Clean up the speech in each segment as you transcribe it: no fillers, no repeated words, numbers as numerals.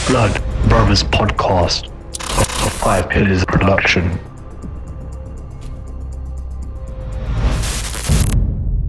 Blood Brothers podcast, a Five Pillars production.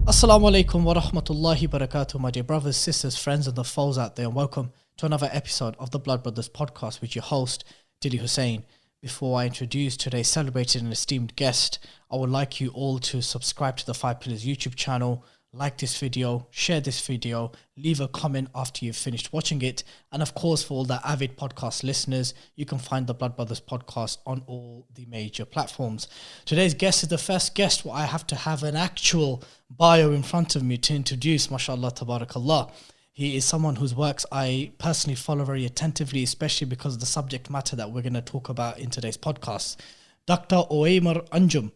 Assalamu alaikum wa rahmatullahi wa barakatuh, my dear brothers, sisters, friends, and the foes out there, and welcome to another episode of the Blood Brothers podcast with your host, Dilly Hussain. Before I introduce today's celebrated and esteemed guest, I would like you all to subscribe to the Five Pillars YouTube channel, like this video, share this video, leave a comment after you've finished watching it, and of course for all the avid podcast listeners, you can find the Blood Brothers podcast on all the major platforms. Today's guest is the first guest where I have to have an actual bio in front of me to introduce, mashallah, tabarakallah. He is someone whose works I personally follow very attentively, especially because of the subject matter that we're going to talk about in today's podcast. Dr. Ovamir Anjum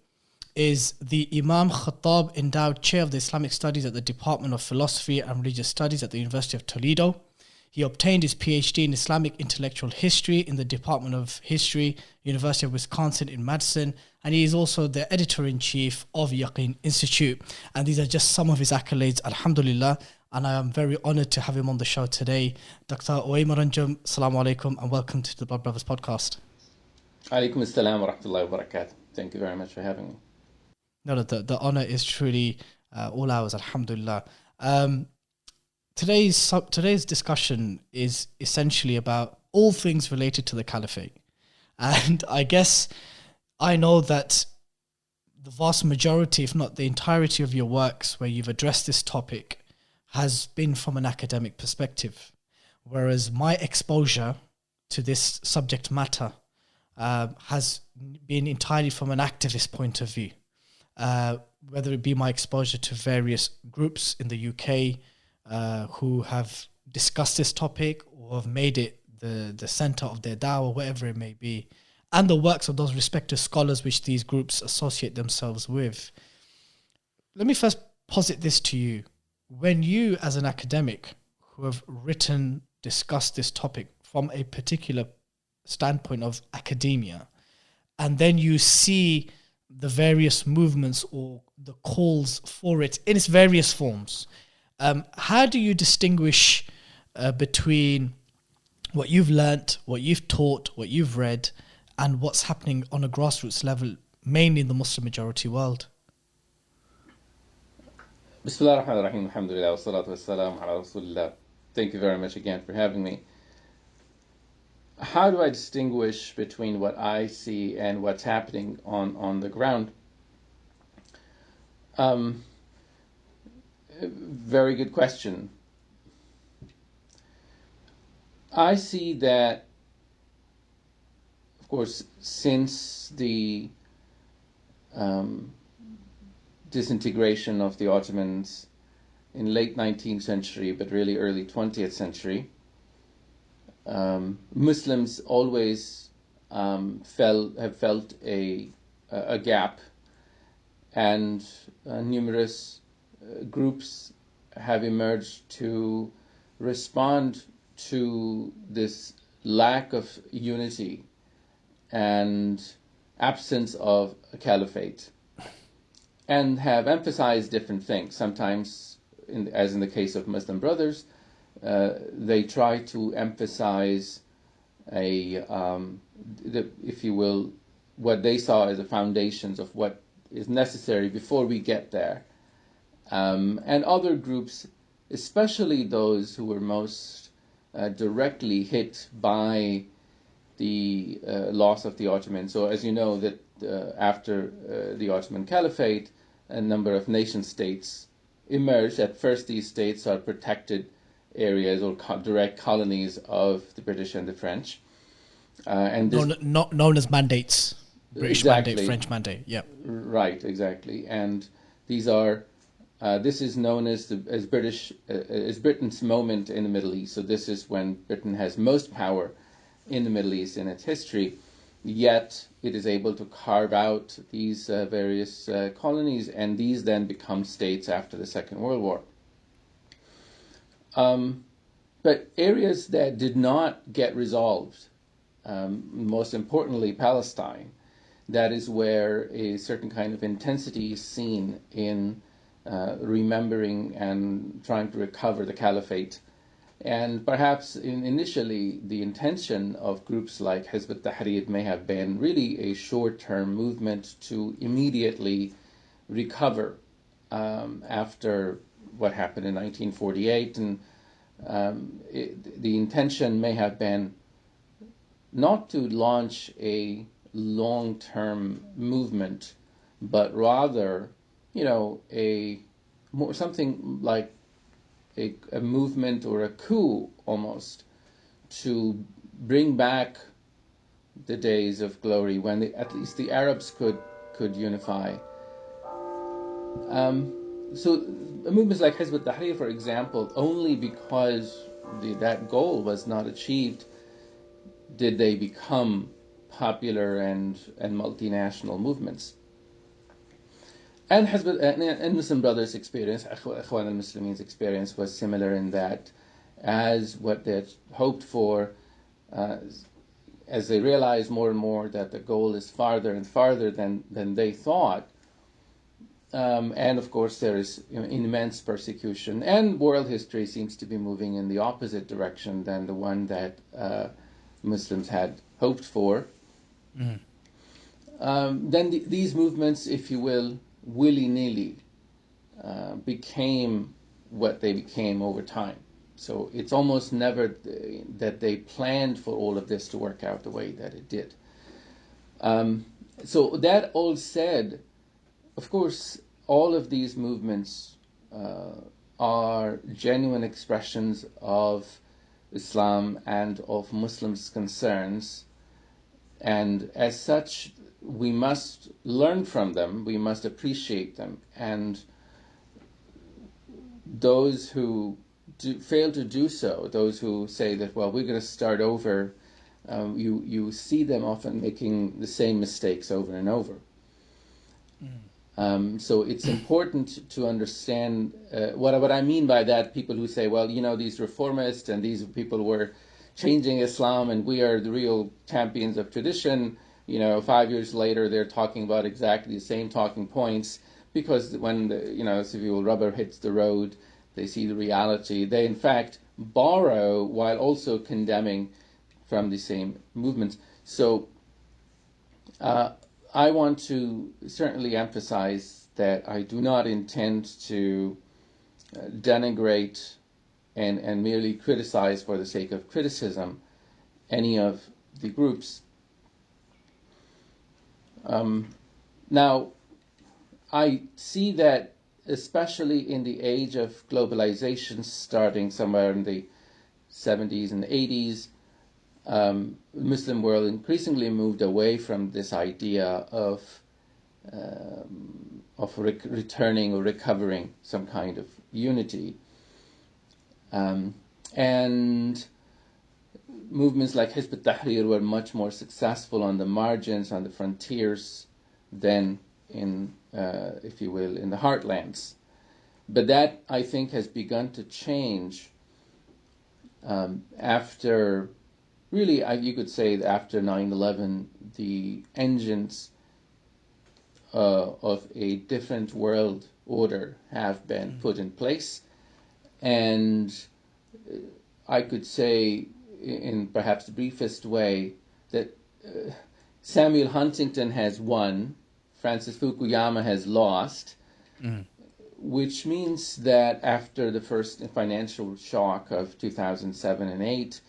is the Imam Khattab Endowed Chair of the Islamic Studies at the Department of Philosophy and Religious Studies at the University of Toledo. He obtained his PhD in Islamic Intellectual History in the Department of History, University of Wisconsin in Madison, and he is also the Editor-in-Chief of Yaqeen Institute. And these are just some of his accolades, alhamdulillah, and I am very honored to have him on the show today. Dr. Ovamir Anjum, assalamu alaikum, and welcome to the Blood Brothers podcast. Alaikum assalam wa rahmatullahi wa barakatuh. Thank you very much for having me. No, the honor is truly all ours, alhamdulillah. Today's discussion is essentially about all things related to the Caliphate. And I guess I know that the vast majority, if not the entirety of your works where you've addressed this topic has been from an academic perspective. Whereas my exposure to this subject matter has been entirely from an activist point of view. Whether it be my exposure to various groups in the UK who have discussed this topic or have made it the center of their dawah, whatever it may be, and the works of those respective scholars which these groups associate themselves with. Let me first posit this to you. When you, as an academic who have discussed this topic from a particular standpoint of academia, and then you see the various movements or the calls for it in its various forms, how do you distinguish between what you've learnt, what you've taught, what you've read, and what's happening on a grassroots level, mainly in the Muslim majority world? Bismillah ar-Rahman ar-Rahim, alhamdulillah, wa salatu wa salam ala rasulillah. Thank you very much again for having me. How do I distinguish between what I see and what's happening on the ground? Very good question. I see that, of course, since the disintegration of the Ottomans in late 19th century, but really early 20th century, Muslims always have felt a gap, and numerous groups have emerged to respond to this lack of unity and absence of a caliphate, and have emphasized different things. Sometimes, as in the case of Muslim Brothers, they try to emphasize if you will, what they saw as the foundations of what is necessary before we get there. And other groups, especially those who were most directly hit by the loss of the Ottomans. So as you know, that after the Ottoman Caliphate, a number of nation states emerged. At first, these states are protected areas or direct colonies of the British and the French. And this, known as mandates. British exactly. Mandate, French mandate, yeah. Right, exactly. And these are, this is known as Britain's moment in the Middle East. So this is when Britain has most power in the Middle East in its history. Yet it is able to carve out these various colonies, and these then become states after the Second World War. But areas that did not get resolved, most importantly Palestine, that is where a certain kind of intensity is seen in remembering and trying to recover the caliphate And perhaps initially the intention of groups like Hizb ut-Tahrir may have been really a short-term movement to immediately recover after what happened in 1948. And the intention may have been not to launch a long-term movement, but rather, something like a movement or a coup almost to bring back the days of glory when at least the Arabs could unify. So movements like Hizb ut-Tahrir, for example, only because that goal was not achieved did they become popular and multinational movements. And Muslim Brothers' experience, Ikhwan al-Muslimin's experience, was similar in that, as what they had hoped for, as they realized more and more that the goal is farther and farther than they thought, and of course there is immense persecution, and world history seems to be moving in the opposite direction than the one that Muslims had hoped for. Then these movements, if you will, willy-nilly became what they became over time. So it's almost never that they planned for all of this to work out the way that it did. So that all said, of course, all of these movements are genuine expressions of Islam and of Muslims' concerns, and as such, we must learn from them, we must appreciate them, and those who fail to do so, those who say that, well, we're going to start over, you see them often making the same mistakes over and over. So it's important to understand what I mean by that. People who say, well, these reformists and these people were changing Islam and we are the real champions of tradition. 5 years later, they're talking about exactly the same talking points, because when the rubber hits the road, they see the reality. They, in fact, borrow while also condemning from the same movements. So I want to certainly emphasize that I do not intend to denigrate and merely criticize for the sake of criticism any of the groups. Now, I see that especially in the age of globalization, starting somewhere in the 70s and 80s, the Muslim world increasingly moved away from this idea of returning or recovering some kind of unity. And movements like Hizb ut-Tahrir were much more successful on the margins, on the frontiers, than in, if you will, in the heartlands. But that, I think, has begun to change after, really, you could say after 9/11, the engines of a different world order have been put in place. And I could say, in perhaps the briefest way, that Samuel Huntington has won, Francis Fukuyama has lost, which means that after the first financial shock of 2007 and 8,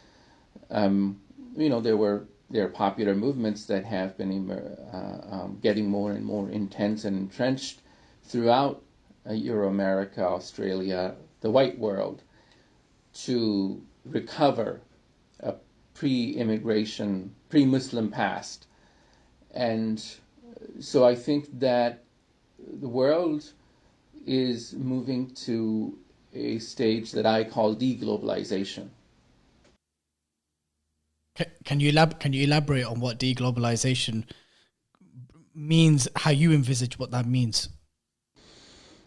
there are popular movements that have been getting more and more intense and entrenched throughout Euro-America, Australia, the white world, to recover a pre-immigration, pre-Muslim past. And so I think that the world is moving to a stage that I call deglobalization. Can you elaborate on what deglobalization means, how you envisage what that means?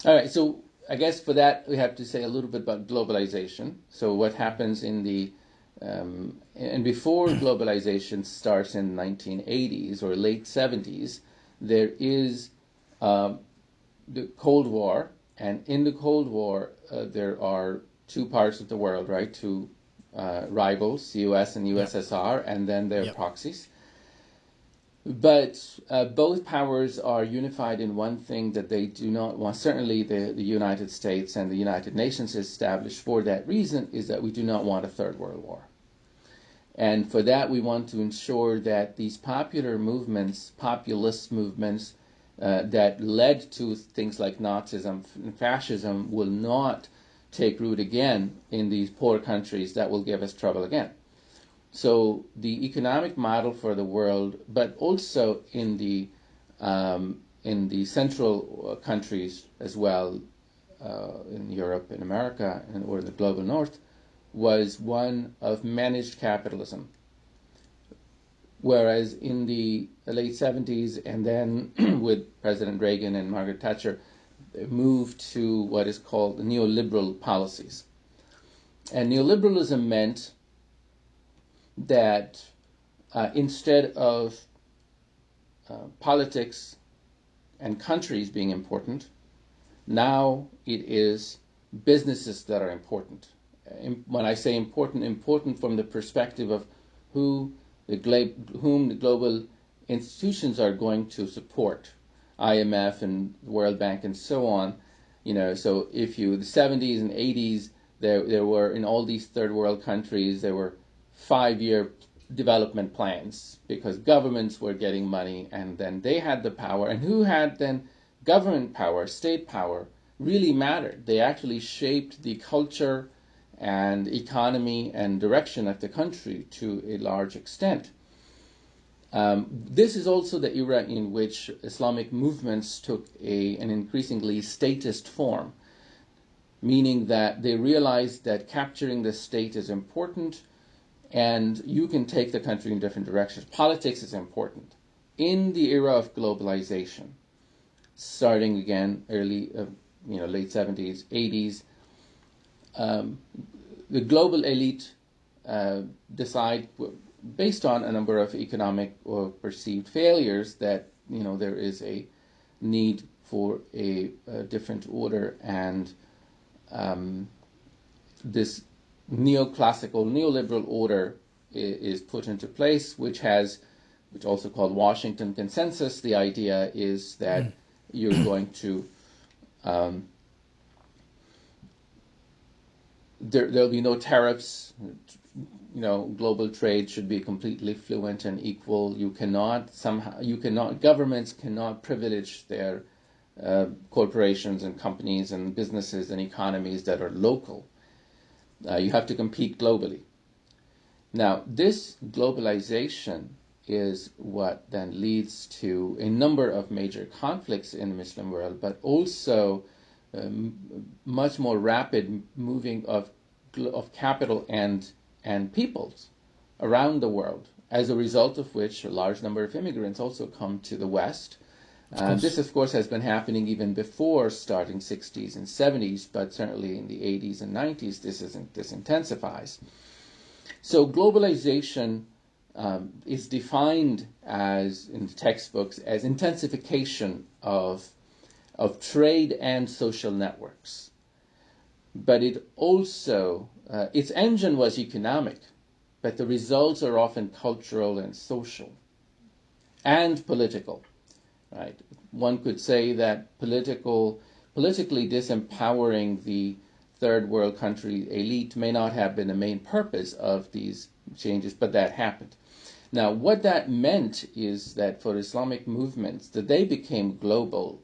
All right, so I guess for that we have to say a little bit about globalization. So what happens in the and before globalization starts in the 1980s or late 70s, there is the Cold War, and in the Cold War there are two parts of the world, right? Two rivals, US and USSR, and then their Yep. proxies. But both powers are unified in one thing that they do not want. Certainly, the United States and the United Nations established for that reason is that we do not want a third world war. And for that, we want to ensure that these popular movements, populist movements that led to things like Nazism and fascism will not take root again in these poor countries that will give us trouble again. So the economic model for the world, but also in the central countries as well, in Europe, in America, or the global north, was one of managed capitalism. Whereas in the late 70s, and then with President Reagan and Margaret Thatcher, they moved to what is called neoliberal policies. And neoliberalism meant that instead of politics and countries being important, now it is businesses that are important. When I say important, important from the perspective of whom the global institutions are going to support, IMF and the World Bank and so on. So if the 70s and 80s, there were, in all these third world countries, there were 5-year development plans because governments were getting money, and then they had the power. And who had then government power, state power, really mattered. They actually shaped the culture and economy and direction of the country to a large extent. This is also the era in which Islamic movements took an increasingly statist form, meaning that they realized that capturing the state is important, and you can take the country in different directions. Politics is important. In the era of globalization, starting again early, late 70s, 80s, the global elite decide, based on a number of economic or perceived failures, that there is a need for a different order, and this neoclassical, neoliberal order is put into place, which also called Washington Consensus. The idea is that you're going to there'll be no tariffs. Global trade should be completely fluent and equal. Governments cannot privilege their corporations and companies and businesses and economies that are local. You have to compete globally. Now, this globalization is what then leads to a number of major conflicts in the Muslim world, but also much more rapid moving of capital and peoples around the world, as a result of which a large number of immigrants also come to the West. This, of course, has been happening even before starting 60s and 70s, but certainly in the 80s and 90s, this intensifies. So globalization is defined as, in the textbooks, as intensification of trade and social networks. But it also, its engine was economic, but the results are often cultural and social and political. Right. One could say that politically disempowering the third world country elite may not have been the main purpose of these changes, but that happened. Now, what that meant is that for Islamic movements, that they became global,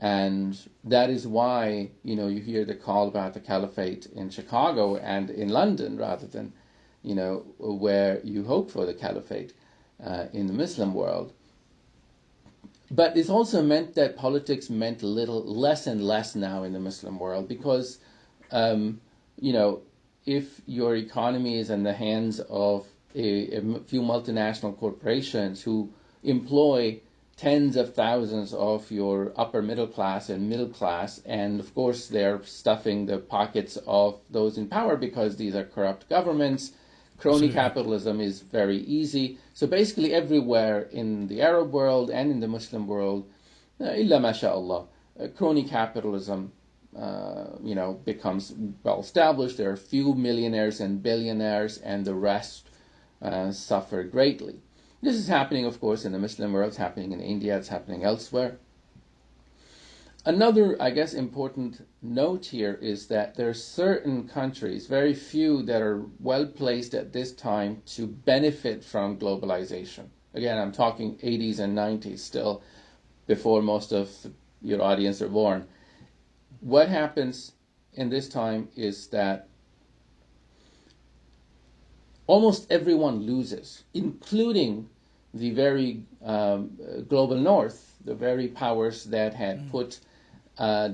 and that is why you hear the call about the Caliphate in Chicago and in London rather than where you hope for the Caliphate in the Muslim world. But it's also meant that politics meant less and less now in the Muslim world, because, if your economy is in the hands of a few multinational corporations who employ tens of thousands of your upper middle class and middle class, and of course they're stuffing the pockets of those in power because these are corrupt governments. Crony capitalism is very easy. So basically everywhere in the Arab world and in the Muslim world, illa mashallah, crony capitalism becomes well established. There are few millionaires and billionaires, and the rest suffer greatly. This is happening, of course, in the Muslim world. It's happening in India. It's happening elsewhere. Another, I guess, important note here is that there are certain countries, very few, that are well placed at this time to benefit from globalization. Again, I'm talking 80s and 90s still, before most of your audience are born. What happens in this time is that almost everyone loses, including the very global north, the very powers that had put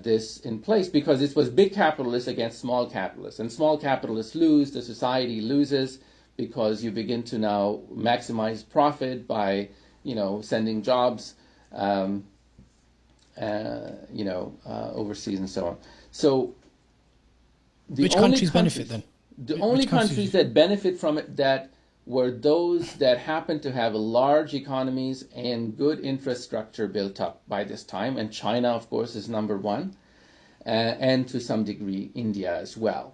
this in place, because it was big capitalists against small capitalists. And small capitalists lose, the society loses, because you begin to now maximize profit by, sending jobs, overseas and so on. So which countries benefit then? The only countries that benefit from it that were those that happened to have large economies and good infrastructure built up by this time. And China, of course, is number one, and to some degree India as well.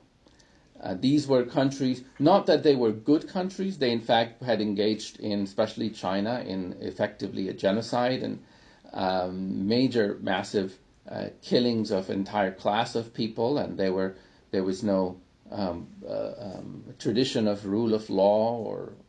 These were countries, not that they were good countries, they in fact had engaged in, especially China, in effectively a genocide and major, massive killings of entire class of people, and there was no tradition of rule of law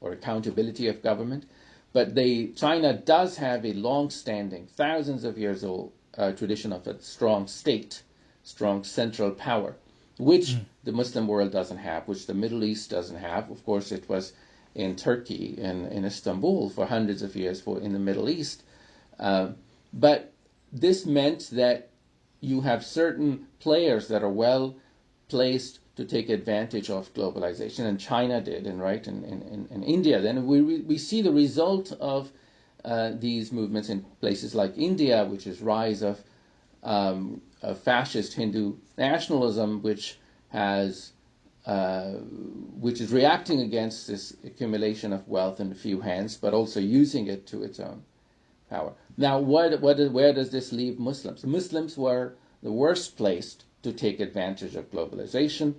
or accountability of government. But China does have a long-standing, thousands of years old tradition of a strong state, strong central power, which the Muslim world doesn't have, which the Middle East doesn't have. Of course, it was in Turkey, in Istanbul, for hundreds of years in the Middle East. But this meant that you have certain players that are well placed to take advantage of globalization, and China did, and India. Then we see the result of these movements in places like India, which is rise of fascist Hindu nationalism, which is reacting against this accumulation of wealth in a few hands, but also using it to its own power. Now, where does this leave Muslims? Muslims were the worst placed to take advantage of globalization.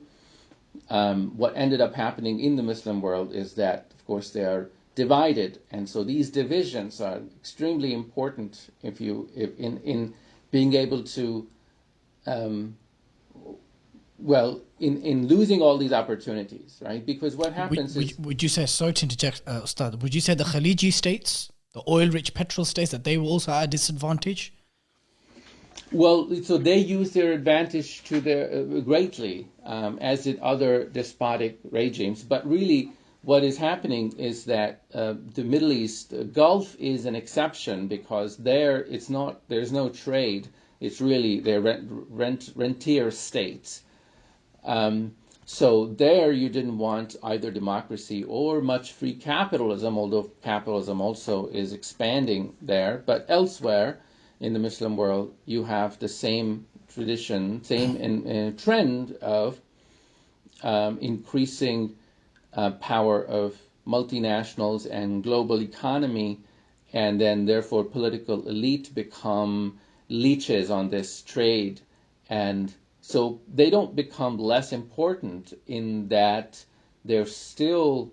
What ended up happening in the Muslim world is that, of course, they are divided, and so these divisions are extremely important in being able to, in losing all these opportunities, right? Because what happens is... Would you say, sorry to interject, Ustad, would you say the Khaliji states, the oil-rich petrol states, that they were also at a disadvantage? Well, so they use their advantage to greatly, as did other despotic regimes. But really, what is happening is that the Middle East, the Gulf, is an exception, because there's no trade. It's really they're rentier states. So there you didn't want either democracy or much free capitalism, although capitalism also is expanding there. But elsewhere in the Muslim world, you have the same tradition, same trend of increasing power of multinationals and global economy, and then therefore political elite become leeches on this trade. And so they don't become less important in that they're still,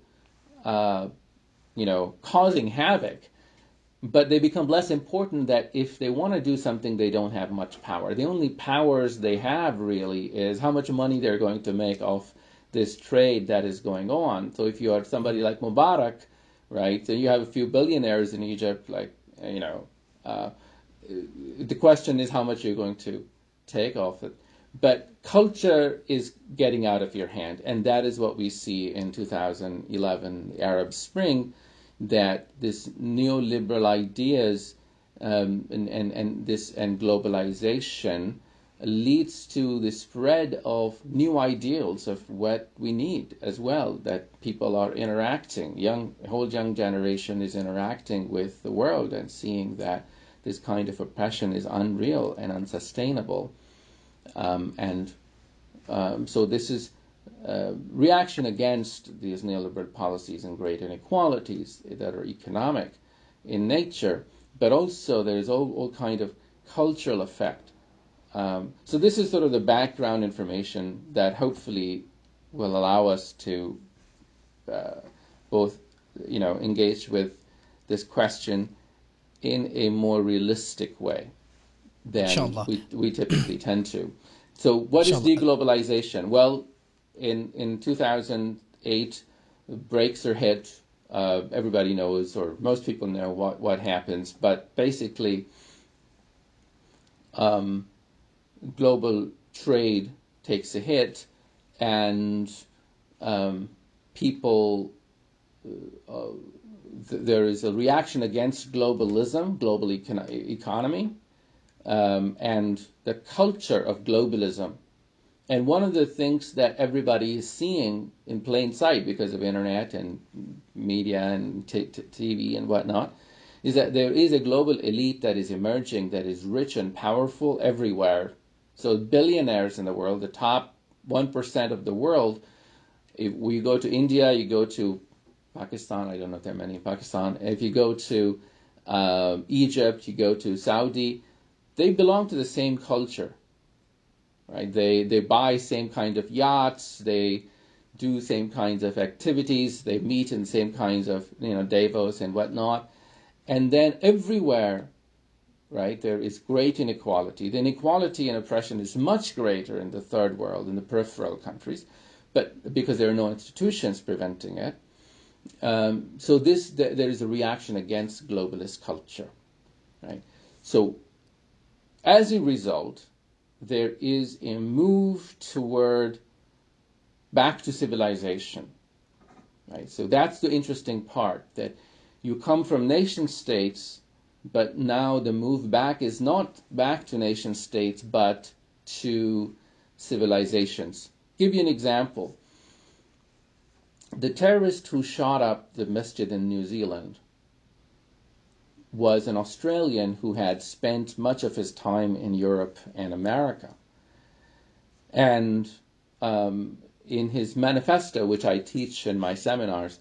causing havoc. But they become less important that if they want to do something, they don't have much power. The only powers they have really is how much money they're going to make off this trade that is going on. So if you are somebody like Mubarak, right, then you have a few billionaires in Egypt, the question is how much you're going to take off it. But culture is getting out of your hand, and that is what we see in 2011, the Arab Spring, that this neoliberal ideas and globalization leads to the spread of new ideals of what we need as well, that people are interacting, a whole young generation is interacting with the world and seeing that this kind of oppression is unreal and unsustainable. So this is reaction against these neoliberal policies and great inequalities that are economic in nature, but also there's all kind of cultural effect So this is sort of the background information that hopefully will allow us to both, engage with this question in a more realistic way than Inshallah. we typically tend to. So what is Inshallah. deglobalization? Well, in 2008, brakes are hit. Everybody knows, or most people know what happens, but basically global trade takes a hit, and people, there is a reaction against globalism, global economy, and the culture of globalism. And one of the things that everybody is seeing in plain sight because of internet and media and TV and whatnot is that there is a global elite that is emerging, that is rich and powerful everywhere. So billionaires in the world, the top 1% of the world, if we go to India, you go to Pakistan, I don't know if there are many in Pakistan, if you go to Egypt, you go to Saudi, they belong to the same culture. Right? They buy same kind of yachts, they do same kinds of activities, they meet in same kinds of Davos and whatnot. And then everywhere, right, there is great inequality. The inequality and oppression is much greater in the third world, in the peripheral countries, but because there are no institutions preventing it. So there is a reaction against globalist culture, right? So as a result, there is a move toward back to civilization, right? So that's the interesting part, that you come from nation states, but now the move back is not back to nation states, but to civilizations. Give you an example. The terrorist who shot up the masjid in New Zealand was an Australian who had spent much of his time in Europe and America. And in his manifesto, which I teach in my seminars,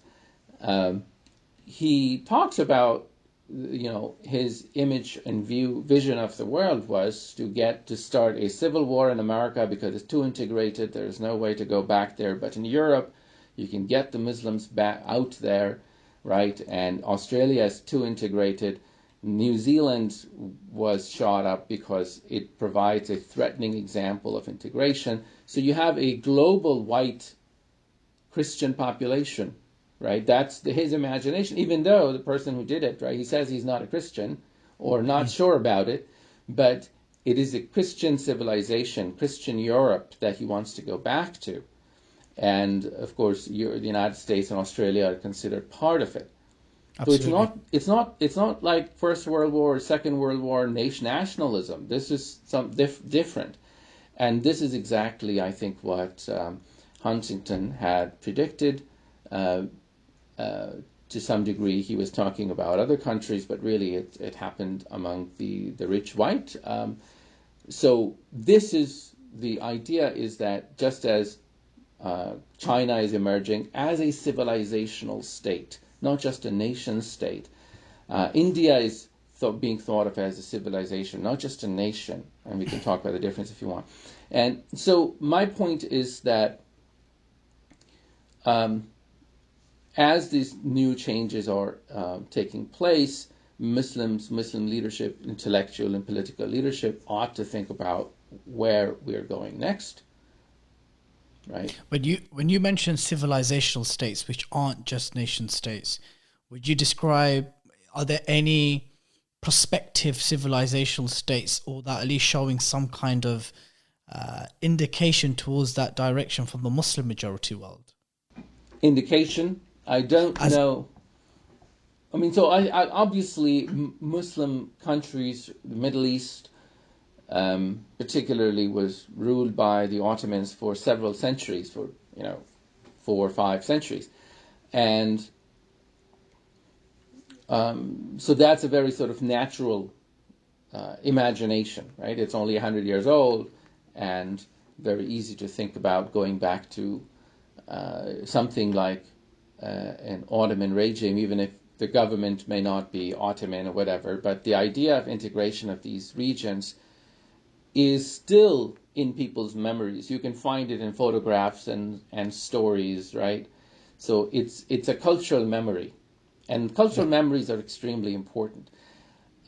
he talks about, his image and vision of the world was to start a civil war in America because it's too integrated. There's no way to go back there. But in Europe, you can get the Muslims back out there, right? And Australia is too integrated. New Zealand was shot up because it provides a threatening example of integration. So you have a global white Christian population, right? That's his imagination, even though the person who did it, right, he says he's not a Christian or not sure about it, but it is a Christian civilization, Christian Europe that he wants to go back to. And of course, the United States and Australia are considered part of it. Absolutely. So it's not like First World War, Second World War nationalism. This is different, and this is exactly, I think, what Huntington had predicted. To some degree, he was talking about other countries, but really it happened among the rich white. So this is the idea: is that just as China is emerging as a civilizational state, not just a nation state. India is being thought of as a civilization, not just a nation. And we can talk about the difference if you want. And so my point is that as these new changes are taking place, Muslim leadership, intellectual and political leadership ought to think about where we're going next. Right. When you mention civilizational states, which aren't just nation states, would you describe, are there any prospective civilizational states, or that at least showing some kind of indication towards that direction from the Muslim majority world? Indication? I don't know. I mean, so I obviously Muslim countries, the Middle East, particularly was ruled by the Ottomans for several centuries, for 4 or 5 centuries, and so that's a very sort of natural imagination, right? It's only 100 years old, and very easy to think about going back to something like an Ottoman regime, even if the government may not be Ottoman or whatever. But the idea of integration of these regions is still in people's memories. You can find it in photographs and stories, right? So it's a cultural memory, and cultural memories are extremely important.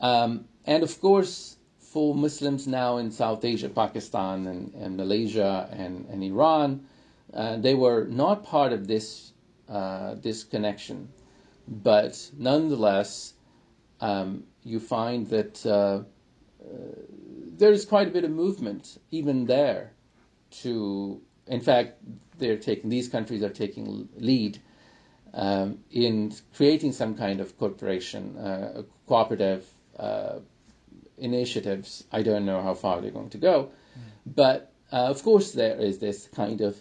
And of course, for Muslims now in South Asia, Pakistan and Malaysia and Iran, they were not part of this this connection, but nonetheless, you find that there's quite a bit of movement even there to, in fact, these countries are taking lead in creating some kind of corporation, cooperative initiatives. I don't know how far they're going to go, but of course there is this kind of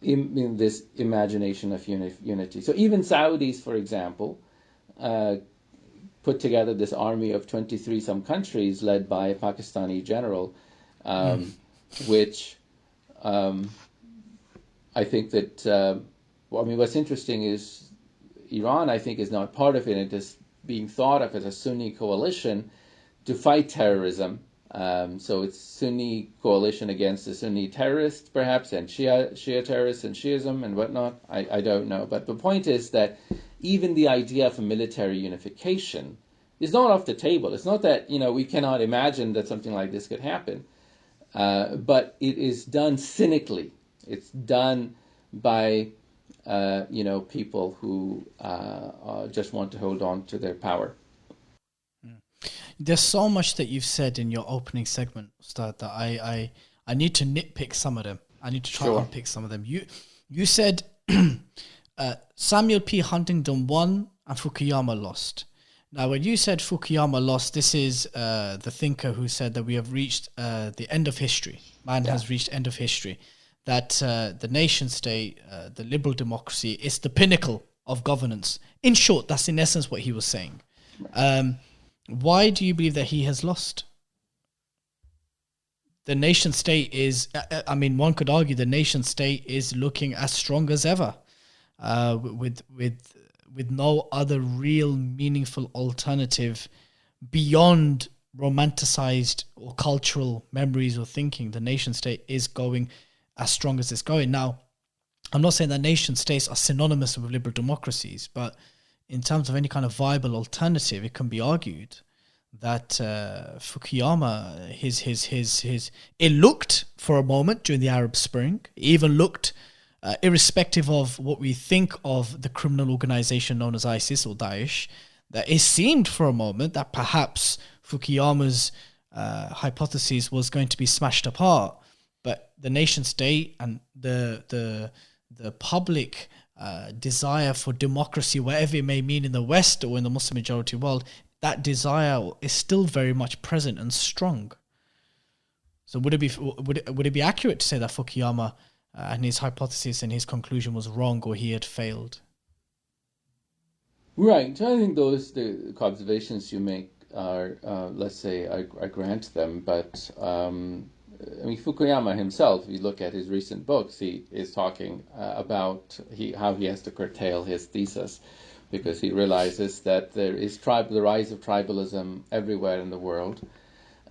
in this imagination of unity. So even Saudis, for example, put together this army of 23 some countries led by a Pakistani general, which I think that, what's interesting is Iran, I think, is not part of it. It is being thought of as a Sunni coalition to fight terrorism. So it's Sunni coalition against the Sunni terrorists, perhaps, and Shia terrorists and Shiism and whatnot. I don't know. But the point is that even the idea of a military unification is not off the table. It's not that, we cannot imagine that something like this could happen. But it is done cynically. It's done by, people who just want to hold on to their power. There's so much that you've said in your opening segment, Ustad, that I need to nitpick some of them. I need to try to unpick some of them. You said Samuel P. Huntington won and Fukuyama lost. Now, when you said Fukuyama lost, this is the thinker who said that we have reached the end of history. Man has reached end of history. That the nation state, the liberal democracy, is the pinnacle of governance. In short, that's in essence what he was saying. Why do you believe that he has lost? The nation state is, one could argue the nation state is looking as strong as ever, with no other real meaningful alternative beyond romanticized or cultural memories or thinking. The nation state is going as strong as it's going. Now, I'm not saying that nation states are synonymous with liberal democracies, but in terms of any kind of viable alternative, it can be argued that Fukuyama, it looked for a moment during the Arab Spring, it even looked, irrespective of what we think of the criminal organization known as ISIS or Daesh, that it seemed for a moment that perhaps Fukuyama's hypothesis was going to be smashed apart. But the nation state and the public desire for democracy, whatever it may mean in the West or in the Muslim majority world, that desire is still very much present and strong. So would it be accurate to say that Fukuyama and his hypothesis and his conclusion was wrong, or he had failed? Right. I think the observations you make are, let's say, I grant them, but Fukuyama himself, if you look at his recent books, he is talking about how he has to curtail his thesis, because he realizes that there is the rise of tribalism everywhere in the world.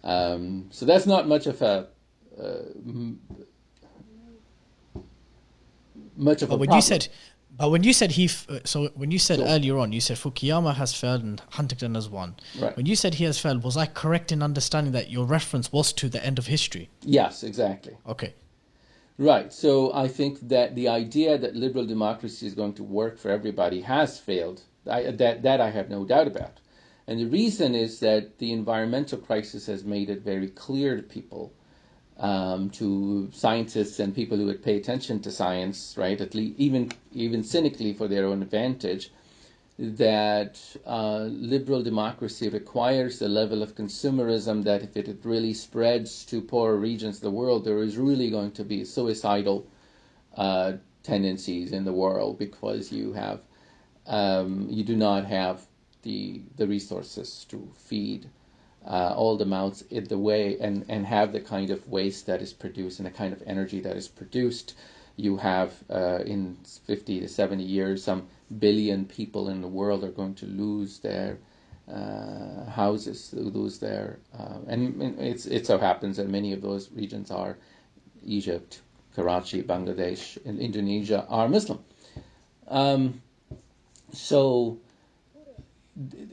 So that's not much of a problem. When you said earlier on, you said Fukuyama has failed and Huntington has won. Right. When you said he has failed, was I correct in understanding that your reference was to the end of history? Yes, exactly. Okay. Right. So I think that the idea that liberal democracy is going to work for everybody has failed. That I have no doubt about. And the reason is that the environmental crisis has made it very clear to people, to scientists and people who would pay attention to science, right, at least even cynically for their own advantage, that liberal democracy requires a level of consumerism that if it really spreads to poorer regions of the world, there is really going to be suicidal tendencies in the world, because you do not have the resources to feed all the mouths in the way and have the kind of waste that is produced and the kind of energy that is produced. You have in 50 to 70 years, some billion people in the world are going to lose their houses, those there. And it so happens that many of those regions are Egypt, Karachi, Bangladesh, and Indonesia are Muslim.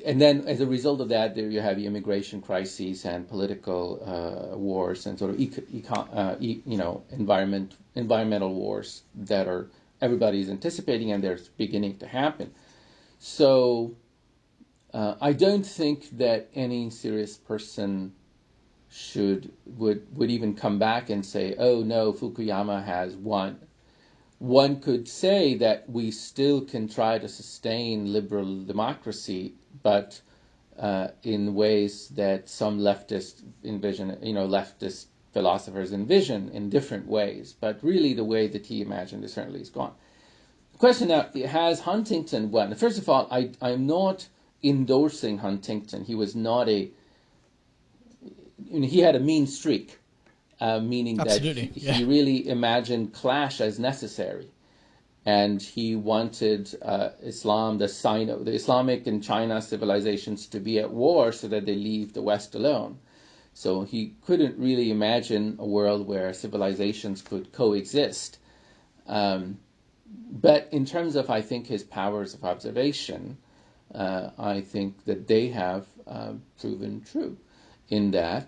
And then as a result of that, there you have the immigration crises and political wars and sort of environmental wars that are everybody's anticipating, and they're beginning to happen. So I don't think that any serious person would even come back and say, "Oh no, Fukuyama has won." One could say that we still can try to sustain liberal democracy, but in ways that some leftists envision, leftist philosophers envision in different ways. But really, the way that he imagined it certainly is gone. The question now, has Huntington won? First of all, I'm not endorsing Huntington. He was not he had a mean streak. Meaning Absolutely, that he really imagined clash as necessary, and he wanted Islam, the Islamic and China civilizations to be at war so that they leave the West alone. So he couldn't really imagine a world where civilizations could coexist. But in terms of, I think, his powers of observation, I think that they have proven true in that.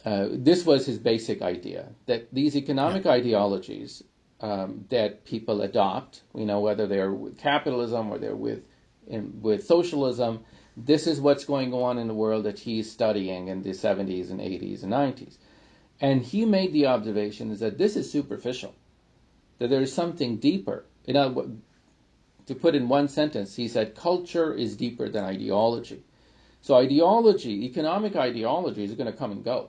This was his basic idea, that these economic ideologies that people adopt, whether they're with capitalism or they're with socialism, this is what's going on in the world that he's studying in the 70s and 80s and 90s. And he made the observation is that this is superficial, that there is something deeper. To put in one sentence, he said, culture is deeper than ideology. So economic ideology is going to come and go.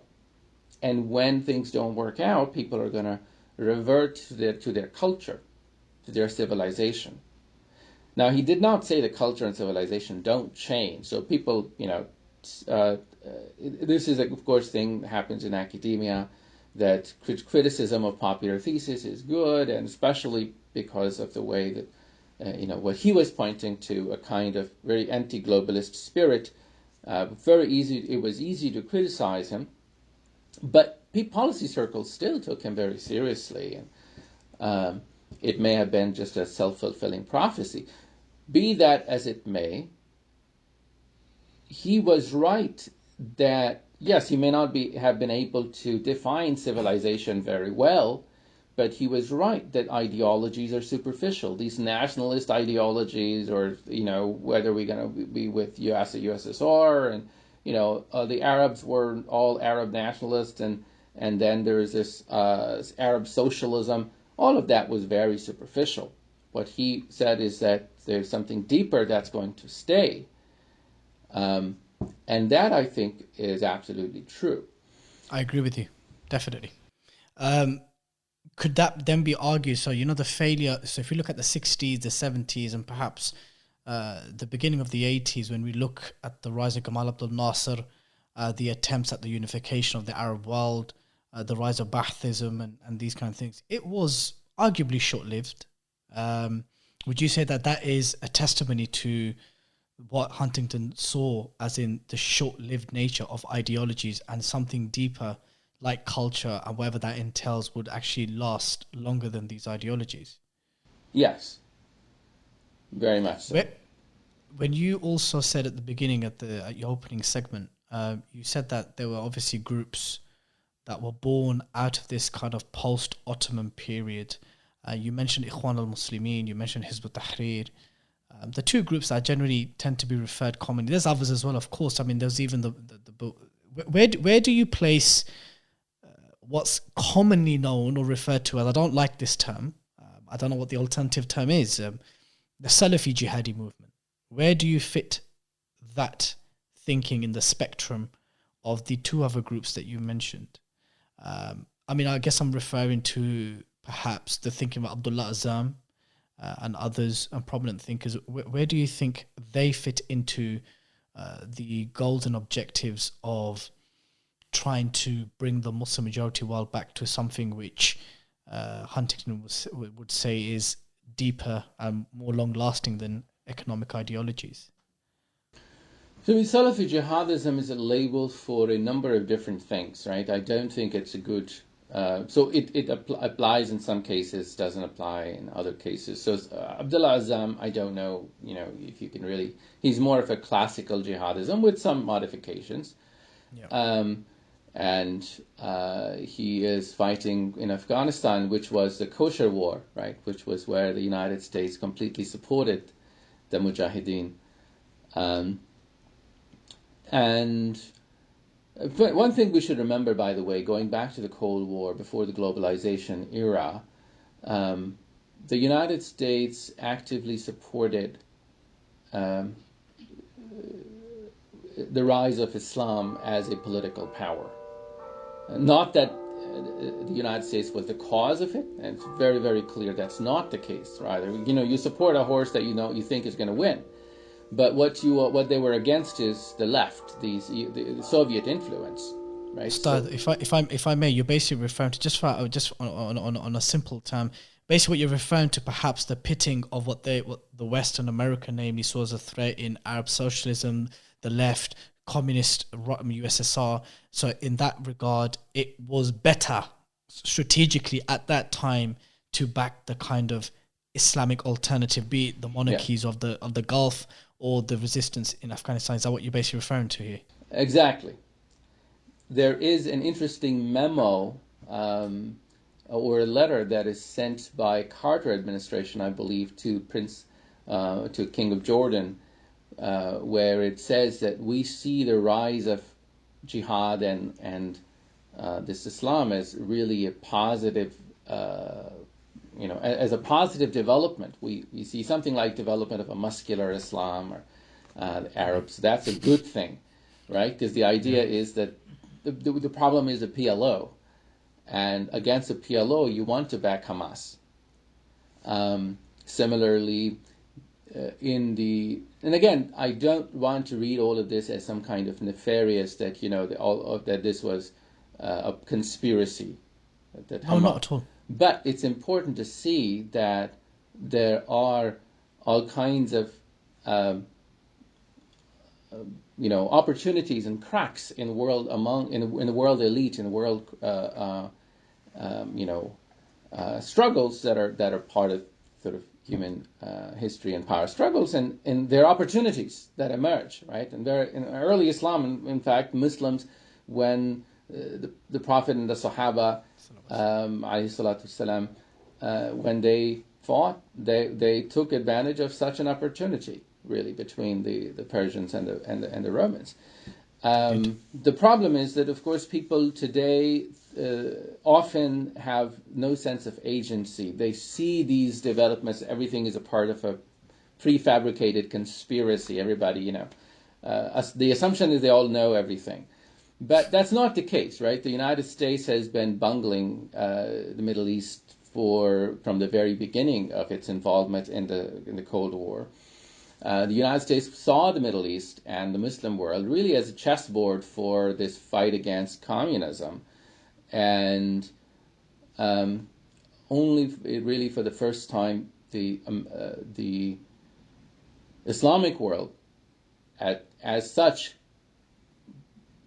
And when things don't work out, people are going to revert to their culture, to their civilization. Now, he did not say that culture and civilization don't change. So people, this is, of course, thing that happens in academia, that criticism of popular thesis is good, and especially because of the way that, what he was pointing to, a kind of very anti-globalist spirit. It was easy to criticize him. But policy circles still took him very seriously, and it may have been just a self-fulfilling prophecy. Be that as it may, he was right that, yes, he may not have been able to define civilization very well, but he was right that ideologies are superficial. These nationalist ideologies, or, whether we're going to be with US or USSR, and the Arabs were all Arab nationalists, and then there's this Arab socialism. All of that was very superficial. What he said is that there's something deeper that's going to stay. And that, I think, is absolutely true. I agree with you, definitely. Could that then be argued? So, the failure, so if you look at the 60s, the 70s, and perhaps the beginning of the 80s, when we look at the rise of Gamal Abdel Nasser, the attempts at the unification of the Arab world, the rise of Baathism and these kind of things, it was arguably short-lived. Would you say that is a testimony to what Huntington saw as in the short-lived nature of ideologies, and something deeper like culture and whatever that entails would actually last longer than these ideologies? Yes. Very much so. When you also said at the beginning, at your opening segment, you said that there were obviously groups that were born out of this kind of post-Ottoman period. You mentioned Ikhwan al-Muslimin, you mentioned Hizb ut-Tahrir. The two groups that generally tend to be referred commonly. There's others as well, of course. I mean, there's even the where do you place what's commonly known or referred to as, I don't like this term, I don't know what the alternative term is, the Salafi jihadi movement? Where do you fit that thinking in the spectrum of the two other groups that you mentioned? I guess I'm referring to perhaps the thinking of Abdullah Azzam and others and prominent thinkers. Where do you think they fit into the goals and objectives of trying to bring the Muslim majority world back to something which Huntington would say is deeper and more long-lasting than economic ideologies? So Salafi jihadism is a label for a number of different things, right? I don't think it's a good. So it applies in some cases, doesn't apply in other cases. So Abdullah Azzam, I don't know, if you can really. He's more of a classical jihadism with some modifications. Yeah. And he is fighting in Afghanistan, which was the Kosher War, right? Which was where the United States completely supported the Mujahideen. And one thing we should remember, by the way, going back to the Cold War, before the globalization era, the United States actively supported the rise of Islam as a political power. Not that the United States was the cause of it, and it's very, very clear that's not the case. Rather, you support a horse that you think is going to win, but what they were against is the left, the Soviet influence, right? Ustad, if I may, you're basically referring to just on a simple term. Basically, what you're referring to, perhaps the pitting of what the Western America namely saw as a threat in Arab socialism, the left, communist USSR. So in that regard, it was better strategically at that time to back the kind of Islamic alternative, be it the monarchies of the Gulf or the resistance in Afghanistan. Is that what you're basically referring to here? Exactly. There is an interesting memo or a letter that is sent by Carter administration, I believe, to King of Jordan, where it says that we see the rise of jihad and this Islam as really a positive, as a positive development. We see something like development of a muscular Islam or the Arabs. That's a good thing, right? Because the idea is that the problem is a PLO, and against a PLO you want to back Hamas. Similarly, and again, I don't want to read all of this as some kind of nefarious that that this was a conspiracy. No, not at all. But it's important to see that there are all kinds of opportunities and cracks in the world in the world elite, in the world struggles that are part of sort of human history and power struggles, and there are opportunities that emerge, right? And there, in early Islam, in fact, Muslims, when the Prophet and the Sahaba, alayhi salatu wasalam, when they fought, they took advantage of such an opportunity, really, between the Persians and the Romans. The problem is that, of course, people today often have no sense of agency. They see these developments, everything is a part of a prefabricated conspiracy. Everybody, the assumption is they all know everything. But that's not the case, right? The United States has been bungling the Middle East from the very beginning of its involvement in the Cold War. The United States saw the Middle East and the Muslim world really as a chessboard for this fight against communism. And only really for the first time, the Islamic world, as such,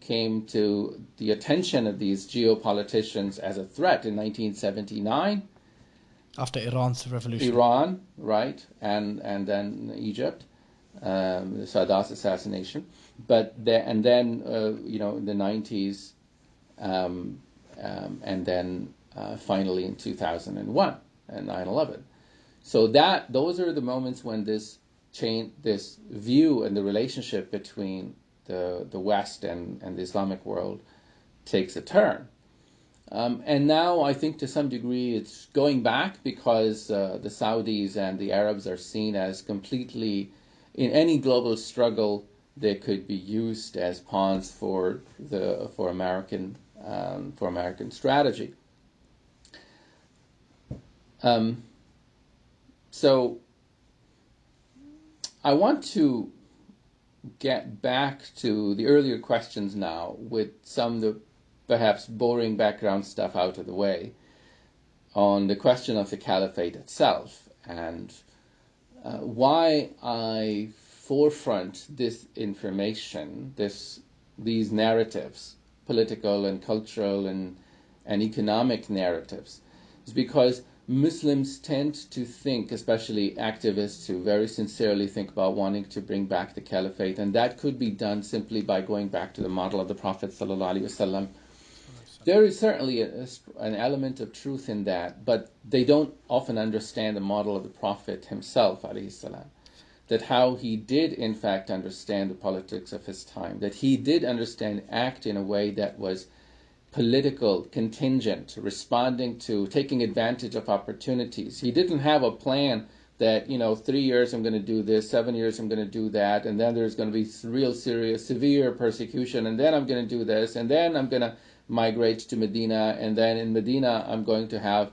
came to the attention of these geopoliticians as a threat in 1979. After Iran's revolution. Iran, right, and then Egypt, the Sadat's assassination, and then in the 90s, and then finally in 2001 and 9/11. So those are the moments when this view and the relationship between the West and the Islamic world takes a turn. And now I think to some degree it's going back because the Saudis and the Arabs are seen as completely, in any global struggle, they could be used as pawns for American strategy. So I want to get back to the earlier questions now with some of the perhaps boring background stuff out of the way on the question of the Caliphate itself and why I forefront this information, these narratives, political and cultural and economic narratives, is because Muslims tend to think, especially activists who very sincerely think about wanting to bring back the caliphate, and that could be done simply by going back to the model of the Prophet ﷺ. There is certainly an element of truth in that, but they don't often understand the model of the Prophet himself, ﷺ. That how he did in fact understand the politics of his time, that he did understand act in a way that was political, contingent, responding to, taking advantage of opportunities. He didn't have a plan that, 3 years I'm going to do this, 7 years I'm going to do that, and then there's going to be real serious, severe persecution, and then I'm going to do this, and then I'm going to migrate to Medina, and then in Medina I'm going to have,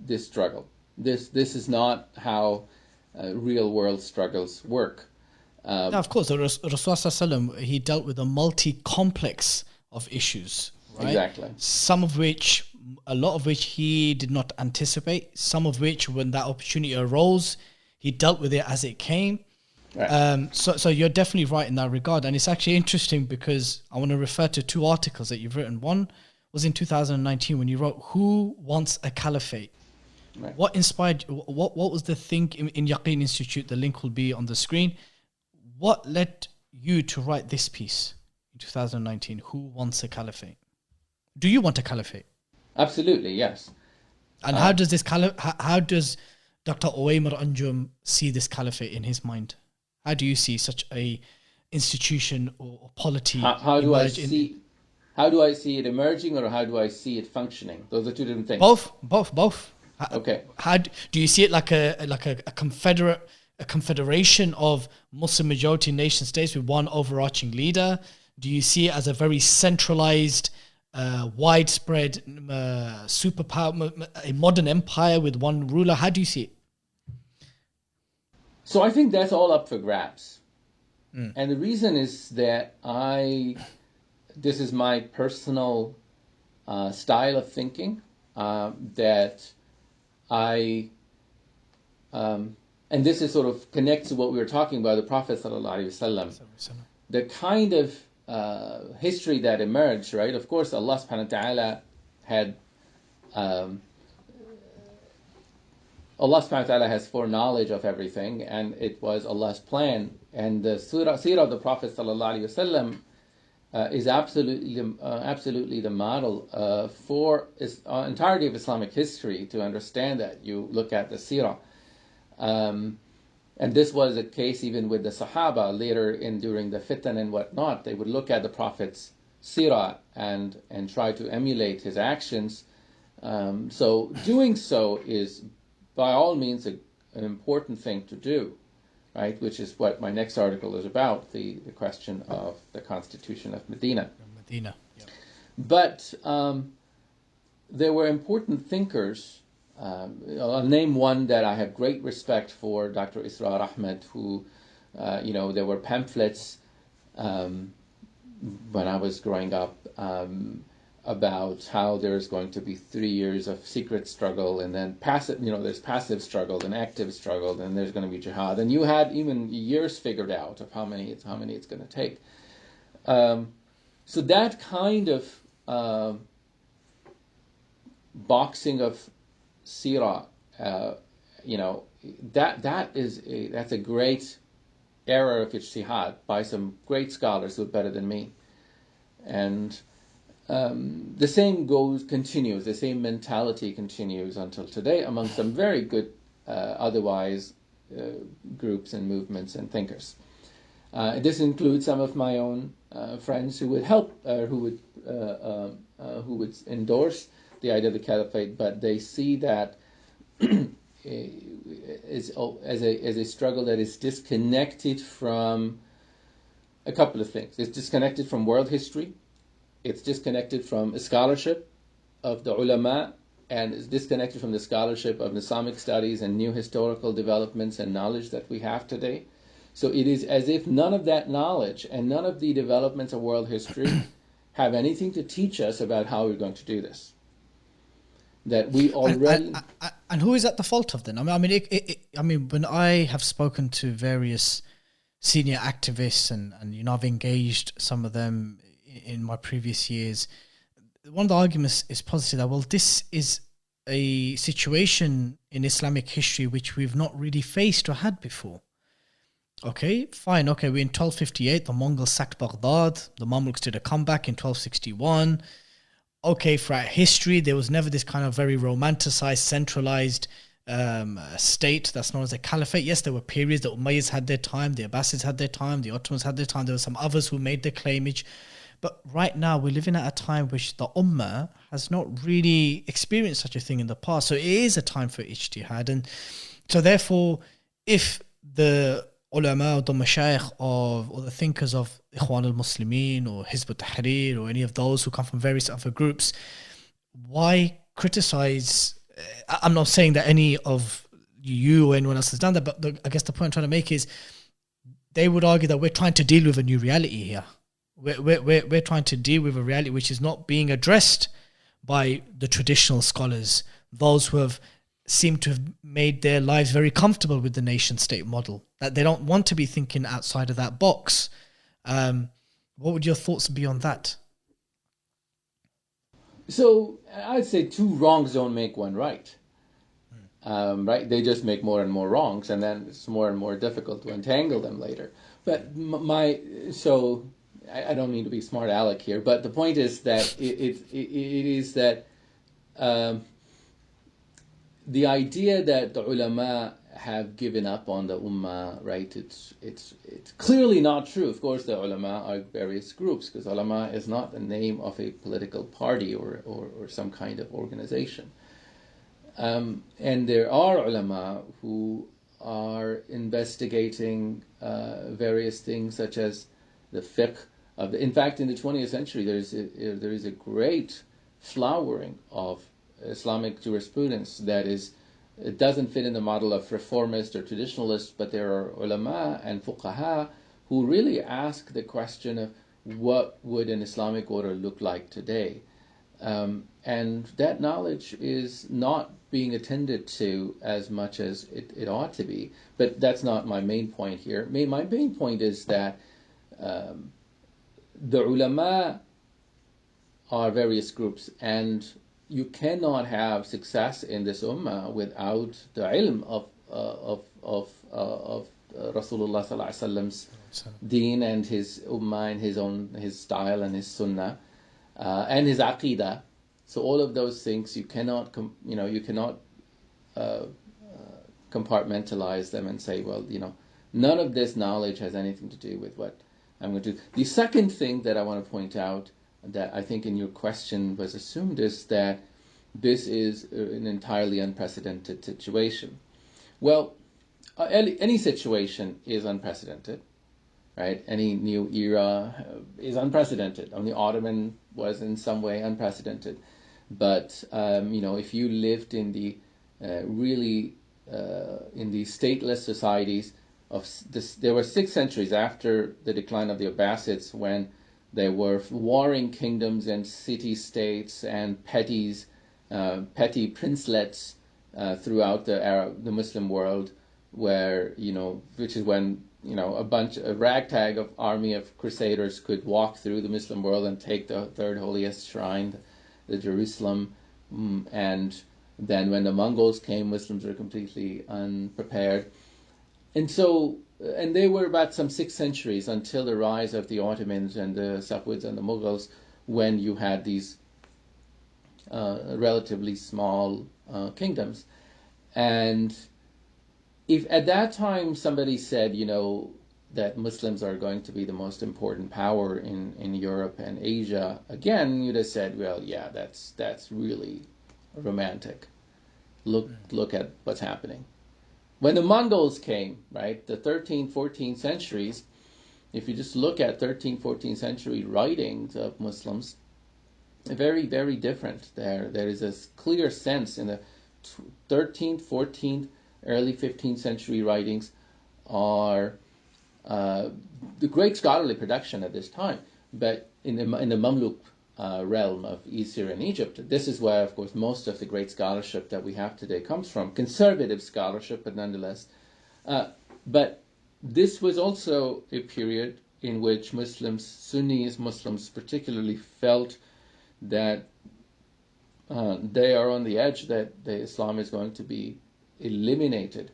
this struggle. This is not how real world struggles work. Now, of course, the Rasulullah, he dealt with a multi-complex of issues, right? Exactly. A lot of which he did not anticipate, some of which, when that opportunity arose, he dealt with it as it came. Right. So you're definitely right in that regard. And it's actually interesting because I want to refer to 2 articles that you've written. One was in 2019 when you wrote, "Who Wants a Caliphate?" Right. What inspired, what was the thing in Yaqeen Institute? The link will be on the screen. What led you to write this piece in 2019? Who wants a caliphate? Do you want a caliphate? Absolutely, yes. And how does how does Dr. Ovamir Anjum see this caliphate in his mind? How do you see such a institution or polity? How do I see it emerging, or how do I see it functioning? Those are 2 different things. Both. Okay. How do you see it like a confederation of Muslim majority nation states with one overarching leader? Do you see it as a very centralized, widespread superpower, a modern empire with one ruler? How do you see it? So I think that's all up for grabs. And the reason is that this is my personal style of thinking, that and this is sort of connects to what we were talking about, the Prophet ﷺ. The kind of history that emerged, right? Of course, Allah subhanahu wa ta'ala had Allah subhanahu wa ta'ala has foreknowledge of everything, and it was Allah's plan. And the seerah of the Prophet ﷺ is absolutely the model for entirety of Islamic history. To understand that, you look at the seerah. And this was a case even with the Sahaba later during the fitan and whatnot. They would look at the Prophet's seerah and try to emulate his actions. So doing so is by all means an important thing to do, right? Which is what my next article is about, the question of the Constitution of Medina. Yeah. But there were important thinkers. I'll name one that I have great respect for, Dr. Israr Ahmed, who, there were pamphlets when I was growing up about how there's going to be 3 years of secret struggle, and then passive, there's passive struggle and active struggle, and there's going to be jihad. And you had even years figured out of how many it's going to take. So that kind of boxing of seerah, that's a great era of ijtihad by some great scholars who are better than me. And the same continues, the same mentality continues until today among some very good otherwise groups and movements and thinkers. This includes some of my own friends who would who would endorse the idea of the caliphate, but they see that as a struggle that is disconnected from a couple of things. It's disconnected from world history, it's disconnected from scholarship of the ulama, and it's disconnected from the scholarship of Islamic studies and new historical developments and knowledge that we have today. So it is as if none of that knowledge and none of the developments of world history have anything to teach us about how we're going to do this. That we already... And who is at the fault of them? I mean, when I have spoken to various senior activists and I've engaged some of them in my previous years, one of the arguments is posited that, well, this is a situation in Islamic history which we've not really faced or had before. Okay, fine. Okay, we're in 1258. The Mongols sacked Baghdad. The Mamluks did a comeback in 1261. Okay, throughout history, there was never this kind of very romanticized, centralized state that's known as a caliphate. Yes, there were periods. The Umayyads had their time, the Abbasids had their time, the Ottomans had their time. There were some others who made their claimage. But right now, we're living at a time which the Ummah has not really experienced such a thing in the past. So it is a time for ijtihad. And so therefore, if the ulama or the mashayikh or the thinkers of Ikhwan al-Muslimin or Hizb ut-Tahrir or any of those who come from various other groups, why criticize? I'm not saying that any of you or anyone else has done that, but I guess the point I'm trying to make is they would argue that we're trying to deal with a new reality here. We're trying to deal with a reality which is not being addressed by the traditional scholars, those who have seem to have made their lives very comfortable with the nation state model, that they don't want to be thinking outside of that box. What would your thoughts be on that? So I'd say two wrongs don't make one right. Right? They just make more and more wrongs, and then it's more and more difficult to untangle them later. But I don't mean to be smart aleck here, but the point is that it is that the idea that the ulama have given up on the ummah, right? It's clearly not true. Of course, the ulama are various groups, because ulama is not the name of a political party or some kind of organization. And there are ulama who are investigating various things such as the fiqh of the. In fact, in the 20th century, there is a great flowering of Islamic jurisprudence that is, it doesn't fit in the model of reformist or traditionalist, but there are ulama and fuqaha who really ask the question of what would an Islamic order look like today. And that knowledge is not being attended to as much as it ought to be. But that's not my main point here. My main point is that the ulama are various groups, and you cannot have success in this ummah without the ilm of Rasulullah sallallahu alaihi wasallam's deen and his ummah and his style and his sunnah and his aqidah. So all of those things you cannot compartmentalize them and say, well, none of this knowledge has anything to do with what I'm going to do. The second thing that I want to point out that I think in your question was assumed is that this is an entirely unprecedented situation. Well, any situation is unprecedented, right? Any new era is unprecedented. Only Ottoman was in some way unprecedented. But, if you lived in the in the stateless societies of this, there were 6 centuries after the decline of the Abbasids when there were warring kingdoms and city-states and petty princelets throughout the Muslim world, where which is when a ragtag of army of crusaders could walk through the Muslim world and take the third holiest shrine, the Jerusalem, and then when the Mongols came, Muslims were completely unprepared, and they were about some 6 centuries until the rise of the Ottomans and the Safavids and the Mughals, when you had these relatively small kingdoms. And if at that time somebody said, that Muslims are going to be the most important power in Europe and Asia, again, you'd have said, well, yeah, that's really romantic. Look at what's happening. When the Mongols came, right, the 13th, 14th centuries, if you just look at 13th, 14th century writings of Muslims, very, very different. There is a clear sense in the 13th, 14th, early 15th century writings are the great scholarly production at this time. But in the Mamluk realm of East Syria and Egypt. This is where, of course, most of the great scholarship that we have today comes from, conservative scholarship, but nonetheless. But this was also a period in which Muslims, Sunni Muslims particularly, felt that they are on the edge, that the Islam is going to be eliminated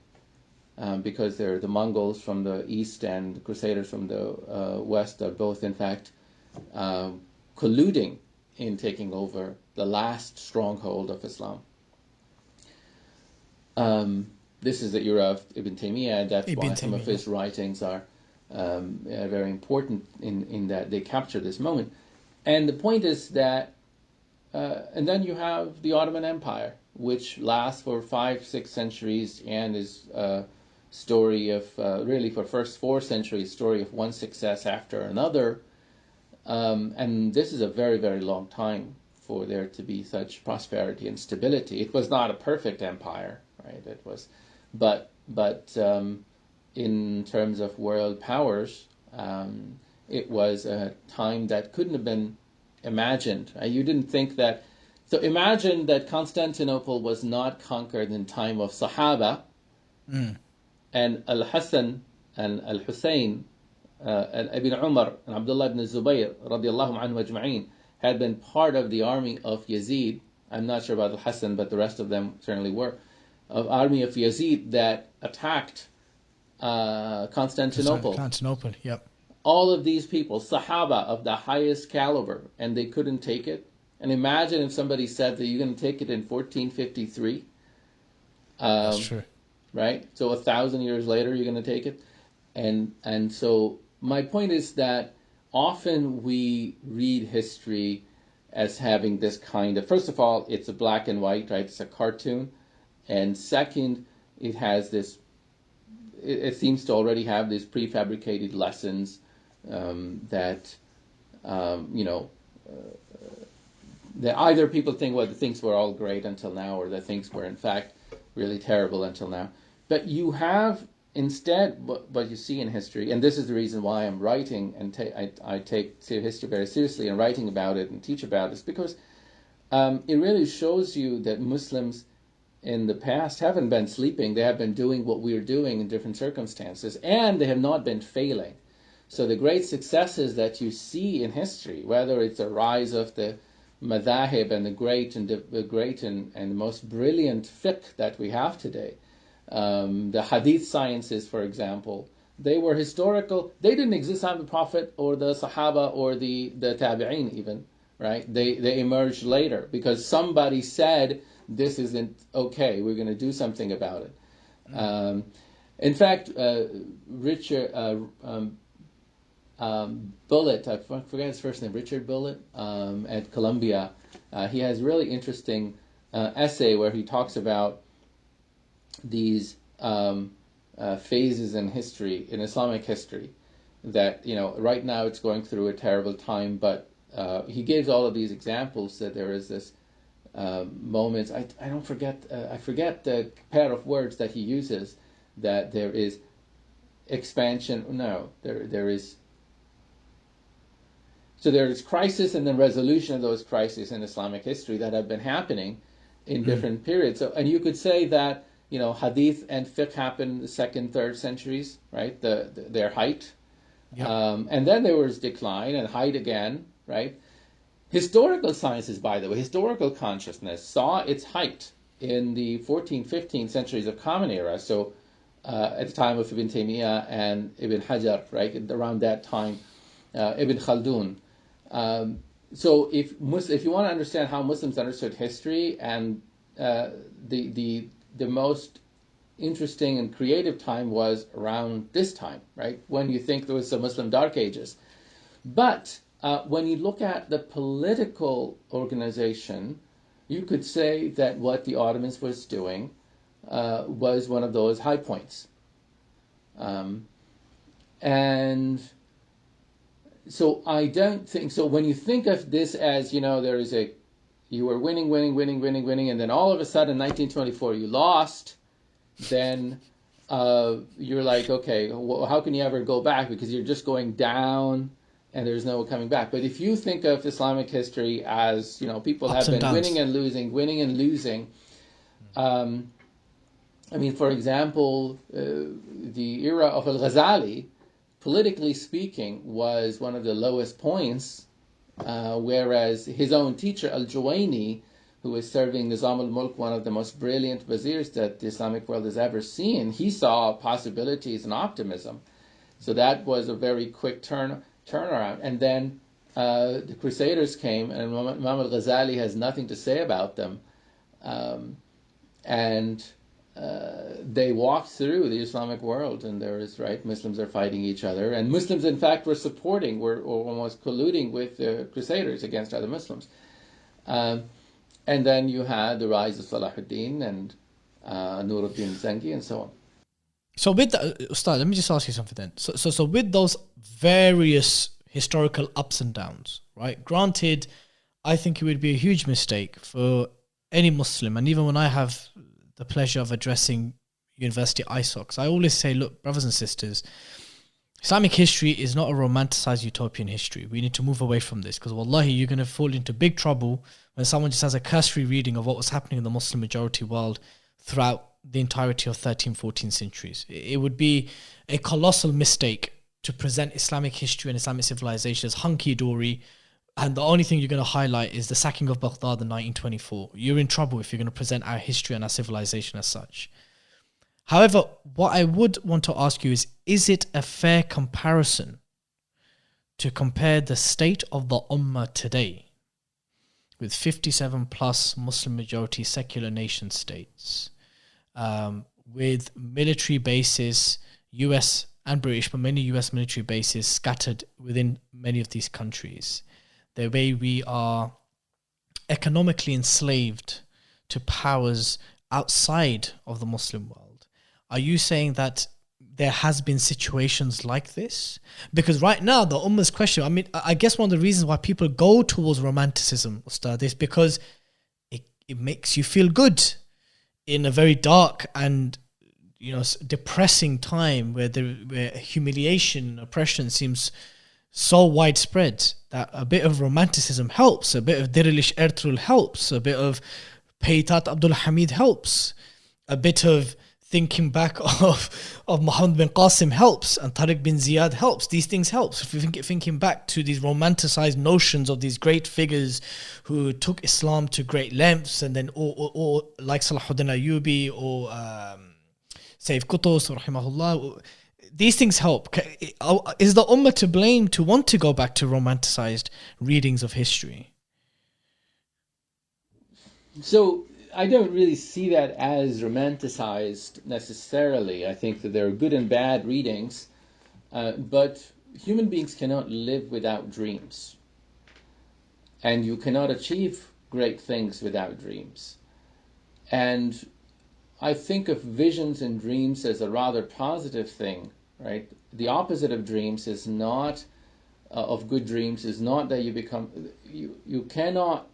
because the Mongols from the east and the Crusaders from the west are both, in fact, colluding in taking over the last stronghold of Islam. This is the era of Ibn Taymiyyah, and that's why some of his writings are very important in that they capture this moment. And the point is that, and then you have the Ottoman Empire, which lasts for 5-6 centuries and is a story of, really for first 4 centuries, story of one success after another. And this is a very, very long time for there to be such prosperity and stability. It was not a perfect empire, right? It was, but in terms of world powers, it was a time that couldn't have been imagined. You didn't think that. So imagine that Constantinople was not conquered in time of Sahaba, and Al-Hassan and Al-Hussein and Ibn Umar and Abdullah ibn Zubayr radiallahu anhu ajma'in had been part of the army of Yazid. I'm not sure about Al-Hassan, but the rest of them certainly were. Of army of Yazid that attacked Constantinople. Constantinople, yep. All of these people, Sahaba of the highest caliber, and they couldn't take it. And imagine if somebody said that you're going to take it in 1453. That's true. Right? So 1,000 years later, you're going to take it. And so my point is that often we read history as having this kind of, first of all, it's a black and white, right? It's a cartoon. And second, it has this, it seems to already have these prefabricated lessons that either people think, well, the things were all great until now, or that things were in fact really terrible until now. But you have instead what you see in history, and this is the reason why I'm writing, and I take history very seriously and writing about it and teach about it, is because it really shows you that Muslims in the past haven't been sleeping. They have been doing what we're doing in different circumstances, and they have not been failing. So the great successes that you see in history, whether it's a rise of the madhahib and the great and most brilliant fiqh that we have today, the hadith sciences, for example, they were historical. They didn't exist on the Prophet or the Sahaba or the Tabi'een even, right? They emerged later because somebody said, this isn't okay, we're going to do something about it. In fact, Richard Bullitt, I forget his first name, Richard Bullitt, at Columbia, he has a really interesting essay where he talks about these phases in history, in Islamic history, that, right now it's going through a terrible time, but he gives all of these examples that there is this moments. I forget the pair of words that he uses. That there is expansion. No, there is. So there is crisis and then resolution of those crises in Islamic history that have been happening in different periods. So, and you could say that hadith and fiqh happened in the 2nd, 3rd centuries, right? Their height, Yep. And then there was decline and height again, right? Historical sciences, by the way, historical consciousness saw its height in the 14th, 15th centuries of Common Era. So at the time of Ibn Taymiyyah and Ibn Hajar, right, around that time, Ibn Khaldun. So if you want to understand how Muslims understood history, and the most interesting and creative time was around this time, right, when you think there was the Muslim Dark Ages. But when you look at the political organization, you could say that what the Ottomans was doing was one of those high points. And so I don't think, so when you think of this as, you were winning, and then all of a sudden, 1924, you lost, then you're like, okay, how can you ever go back? Because you're just going down and there's no coming back. But if you think of Islamic history as, people Ups have and been downs. winning and losing. For example, the era of Al-Ghazali, politically speaking, was one of the lowest points, whereas his own teacher, Al-Juwayni, who was serving Nizam al-Mulk, one of the most brilliant wazirs that the Islamic world has ever seen, he saw possibilities and optimism. So that was a very quick turnaround. And then the Crusaders came, and Imam al-Ghazali has nothing to say about them. And they walked through the Islamic world, and Muslims are fighting each other. And Muslims, in fact, were almost colluding with the Crusaders against other Muslims. And then you had the rise of Salahuddin and Nuruddin Zengi and so on. So with Ustad, let me just ask you something then. So with those various historical ups and downs, right? Granted, I think it would be a huge mistake for any Muslim, and even when I have the pleasure of addressing university ISOCs, I always say, look, brothers and sisters, Islamic history is not a romanticized utopian history. We need to move away from this, because wallahi, you're going to fall into big trouble when someone just has a cursory reading of what was happening in the Muslim majority world throughout the entirety of 13th, 14th centuries. It would be a colossal mistake to present Islamic history and Islamic civilization as hunky-dory, and the only thing you're going to highlight is the sacking of Baghdad in 1924. You're in trouble if you're going to present our history and our civilization as such. However, what I would want to ask you is it a fair comparison to compare the state of the Ummah today with 57 plus Muslim majority secular nation states, with military bases, US and British, but many US military bases scattered within many of these countries, the way we are economically enslaved to powers outside of the Muslim world? Are you saying that there has been situations like this? Because right now, the Ummah's question, I guess one of the reasons why people go towards romanticism, Ustad, is because it makes you feel good in a very dark and depressing time where humiliation and oppression seems so widespread, that a bit of romanticism helps, a bit of Dirilish Ertugrul helps, a bit of Paytat Abdul Hamid helps, a bit of thinking back of Muhammad bin Qasim helps, and Tariq bin Ziyad helps. These things help. If you thinking back to these romanticized notions of these great figures who took Islam to great lengths, and then or like Salahuddin Ayyubi or Sayyid Qutuz, rahimahullah, these things help. Is the Ummah to blame to want to go back to romanticized readings of history? So I don't really see that as romanticized necessarily. I think that there are good and bad readings, but human beings cannot live without dreams. And you cannot achieve great things without dreams. And I think of visions and dreams as a rather positive thing, right? The opposite of dreams is not, of good dreams, is not that you cannot.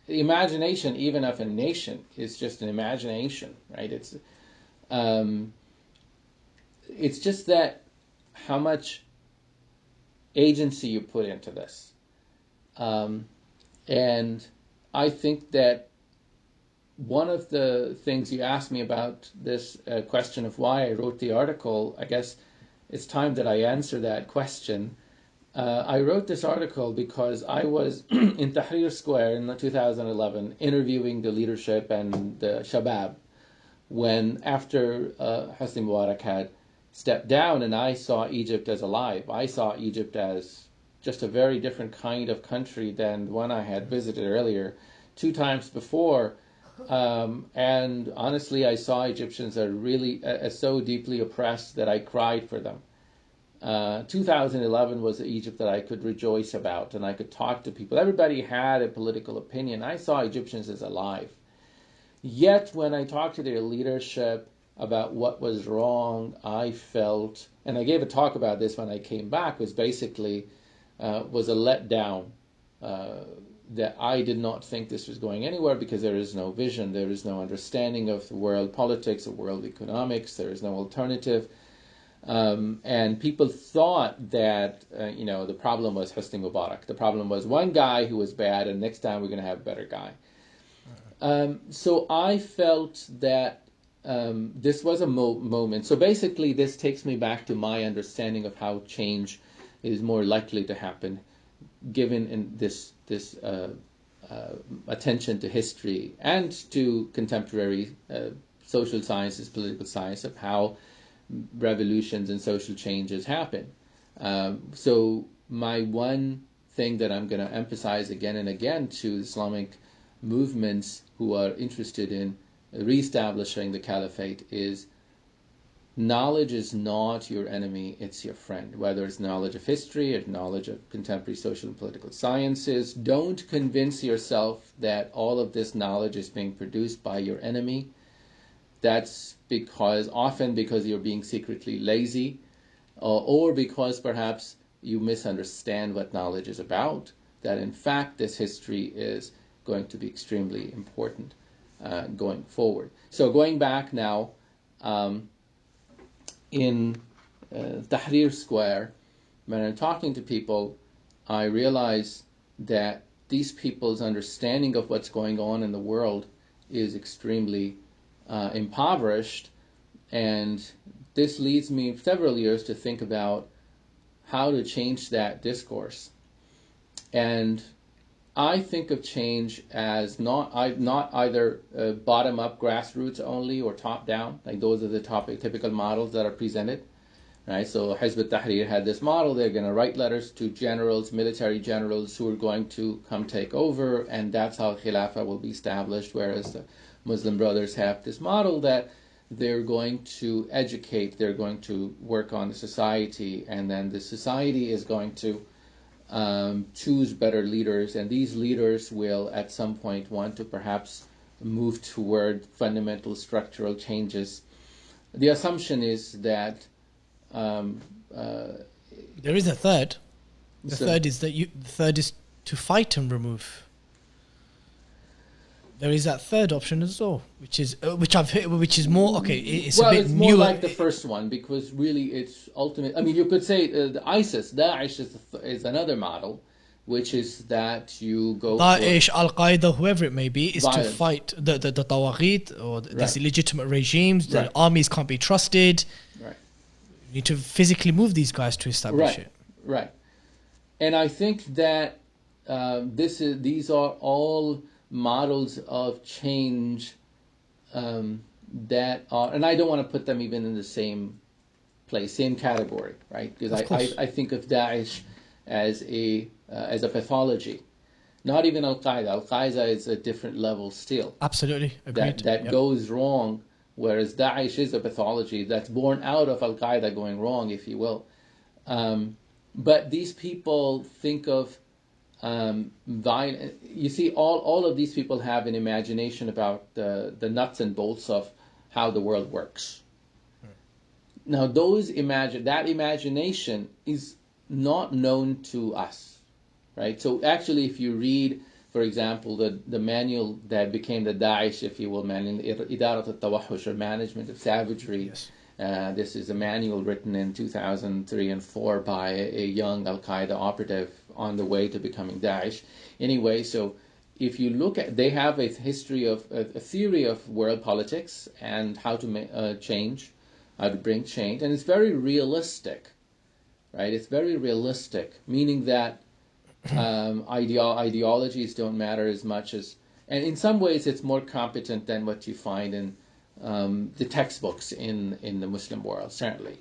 The imagination, even of a nation, is just an imagination, right? It's just that how much agency you put into this. And I think that one of the things you asked me about this question of why I wrote the article, I guess it's time that I answer that question. I wrote this article because I was in Tahrir Square in 2011 interviewing the leadership and the Shabab when after Hosni Mubarak had stepped down, and I saw Egypt as alive. I saw Egypt as just a very different kind of country than the one I had visited earlier 2 times before. And honestly, I saw Egyptians are really so deeply oppressed that I cried for them. 2011 was the Egypt that I could rejoice about, and I could talk to people. Everybody had a political opinion. I saw Egyptians as alive. Yet when I talked to their leadership about what was wrong, I felt, and I gave a talk about this when I came back, was basically was a letdown, that I did not think this was going anywhere because there is no vision, there is no understanding of the world politics, of world economics, there is no alternative. And people thought that, the problem was Hosni Mubarak. The problem was one guy who was bad, and next time we're going to have a better guy. So I felt that this was a moment. So basically, this takes me back to my understanding of how change is more likely to happen, given in this attention to history and to contemporary social sciences, political science, of how revolutions and social changes happen. So my one thing that I'm going to emphasize again and again to Islamic movements who are interested in reestablishing the caliphate is knowledge is not your enemy, it's your friend. Whether it's knowledge of history or knowledge of contemporary social and political sciences, don't convince yourself that all of this knowledge is being produced by your enemy. That's often because you're being secretly lazy, or because perhaps you misunderstand what knowledge is about, that in fact this history is going to be extremely important going forward. So going back now, in Tahrir Square, when I'm talking to people, I realize that these people's understanding of what's going on in the world is extremely impoverished, and this leads me several years to think about how to change that discourse. And I think of change as not either bottom-up, grassroots only, or top-down. Like those are the typical models that are presented, right? So Hizb ut-Tahrir had this model. They're going to write letters to generals, military generals who are going to come take over, and that's how Khilafah will be established. Whereas the Muslim Brothers have this model that they're going to educate, they're going to work on the society, and then the society is going to choose better leaders, and these leaders will at some point want to perhaps move toward fundamental structural changes. The assumption is that there is a third. The third is to fight and remove. There is that third option as well, which is more okay. It's a bit it's more newer. like the first one, because really it's ultimate. I mean, you could say the ISIS, Daesh is another model, which is that you go Daesh, Al Qaeda, whoever it may be, is violence. to fight the Tawaghit or these Right. illegitimate regimes. The Right. armies can't be trusted. Right. You need to physically move these guys to establish it. Right. And I think that these are all models of change that are, and I don't want to put them even in the same place, same category, right? Because I think of Daesh as a pathology, not even Al Qaeda. Al Qaeda is a different level still. Absolutely agreed. That Yep. goes wrong, whereas Daesh is a pathology that's born out of Al Qaeda going wrong, if you will. But these people think of you see, all of these people have an imagination about the nuts and bolts of how the world works. Now, that imagination is not known to us, right? So actually, if you read, for example, the manual that became the Daesh, if you will, manual, Idarat al-Tawahush, or Management of Savagery. Yes. This is a manual written in 2003 and 4 by a young Al-Qaeda operative on the way to becoming Daesh. Anyway, so if you look at, they have a history of a theory of world politics and how to change, how to bring change, and it's very realistic, right? It's very realistic, meaning that ideologies don't matter as much as, and in some ways it's more competent than what you find in the textbooks in the Muslim world, certainly.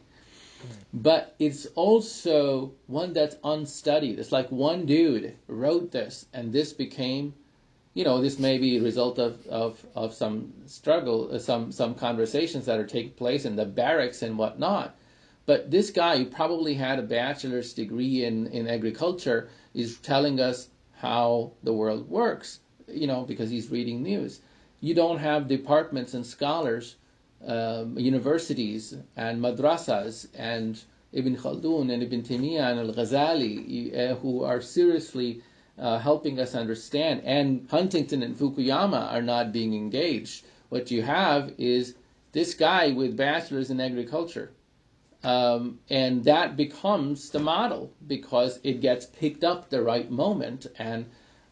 But it's also one that's unstudied. It's like one dude wrote this, and this became, this may be a result of some struggle, some conversations that are taking place in the barracks and whatnot. But this guy, who probably had a bachelor's degree in agriculture, is telling us how the world works, because he's reading news. You don't have departments and scholars, universities and madrasas and Ibn Khaldun and Ibn Taymiyyah and Al-Ghazali who are seriously helping us understand. And Huntington and Fukuyama are not being engaged. What you have is this guy with bachelor's in agriculture And that becomes the model because it gets picked up the right moment, and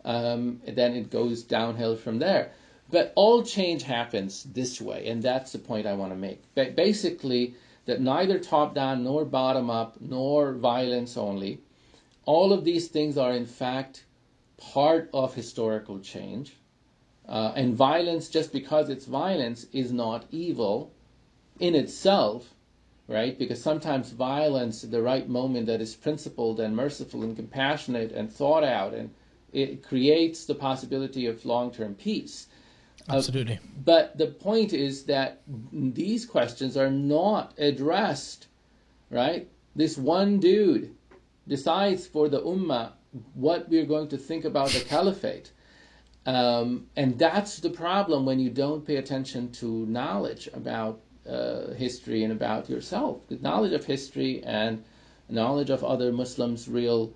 then it goes downhill from there. But all change happens this way, and that's the point I want to make. Basically, that neither top-down nor bottom-up nor violence only, all of these things are in fact part of historical change. And violence, just because it's violence, is not evil in itself, right? Because sometimes violence, at the right moment that is principled and merciful and compassionate and thought out, and it creates the possibility of long-term peace. Absolutely. But the point is that these questions are not addressed, right? This one dude decides for the Ummah what we're going to think about the Caliphate. And that's the problem when you don't pay attention to knowledge about history and about yourself. The knowledge of history and knowledge of other Muslims' real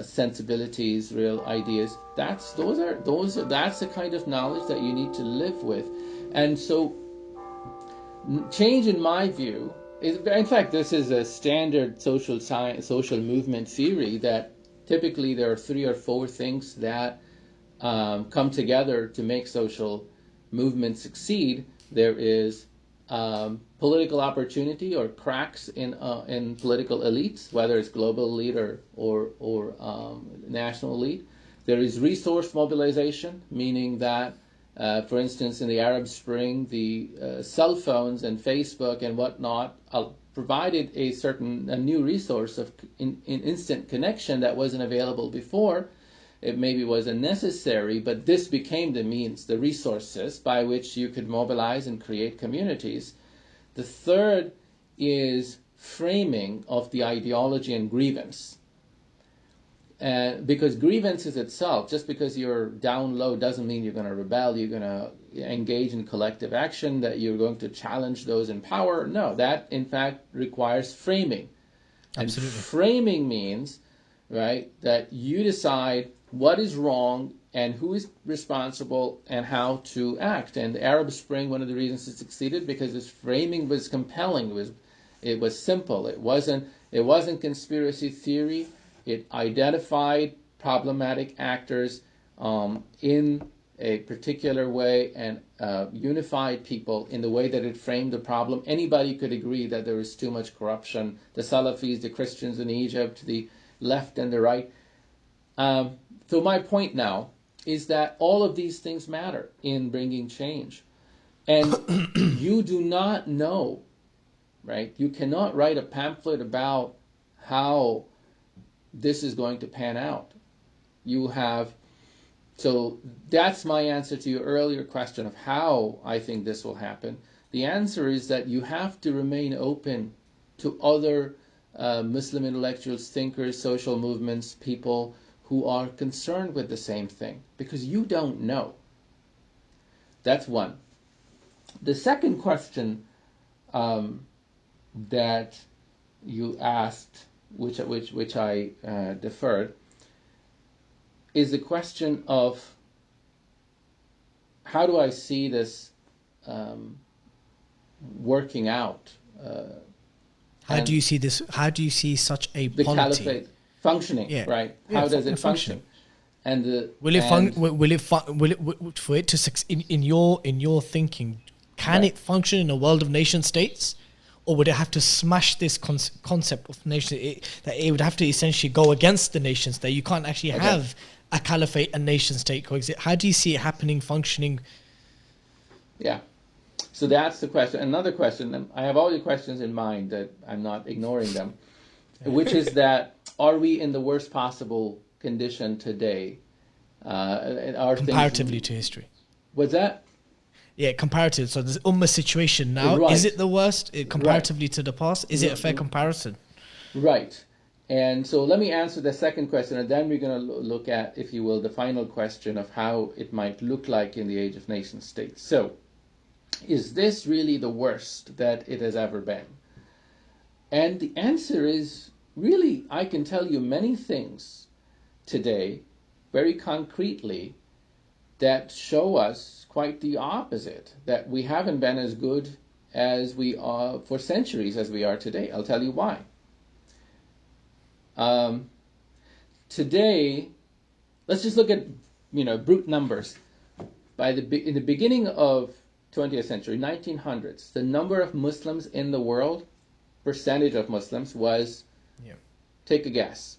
sensibilities, real ideas. That's the kind of knowledge that you need to live with. And so, change, in my view, is, in fact, this is a standard social science, social movement theory that typically there are 3 or 4 things that come together to make social movements succeed. There is political opportunity or cracks in political elites, whether it's global elite or national elite. There is resource mobilization, meaning that, for instance, in the Arab Spring, the cell phones and Facebook and whatnot provided a new resource of instant connection that wasn't available before. It maybe wasn't necessary, but this became the means, the resources by which you could mobilize and create communities. The third is framing of the ideology and grievance. Because grievance is itself, just because you're down low doesn't mean you're going to rebel, you're going to engage in collective action, that you're going to challenge those in power. No, that in fact requires framing. Absolutely. And framing means, right, that you decide what is wrong and who is responsible and how to act. And the Arab Spring, one of the reasons it succeeded, because its framing was compelling. It was simple. It wasn't conspiracy theory. It identified problematic actors in a particular way and unified people in the way that it framed the problem. Anybody could agree that there was too much corruption. The Salafis, the Christians in Egypt, the left and the right. So my point now is that all of these things matter in bringing change. And you do not know, right? You cannot write a pamphlet about how this is going to pan out. So that's my answer to your earlier question of how I think this will happen. The answer is that you have to remain open to other Muslim intellectuals, thinkers, social movements, people who are concerned with the same thing, because you don't know. That's one. The second question that you asked, which I deferred, is the question of how do I see this working out? How do you see this? How do you see such a the polity? caliphate functioning? Yeah. Right? Yeah, How does it function? And for it to succeed in your thinking? Can it function in a world of nation states, or would it have to smash this concept of nation? That it would have to essentially go against the nation state. You can't actually have a caliphate and nation state coexist. How do you see it happening, functioning? Yeah. So that's the question. Another question, and I have all your questions in mind, that I'm not ignoring them, which is that, are we in the worst possible condition today? Comparatively to history. What's that? Yeah, comparative. So the Ummah situation now, is it the worst comparatively to the past? Is it a fair comparison? Right. And so let me answer the second question, and then we're going to look at, if you will, the final question of how it might look like in the age of nation states. So, is this really the worst that it has ever been? And the answer is, really, I can tell you many things today, very concretely, that show us quite the opposite, that we haven't been as good as we are for centuries as we are today. I'll tell you why. Today, let's just look at brute numbers. In the beginning of 20th century, 1900s, the number of Muslims in the world, percentage of Muslims was, take a guess.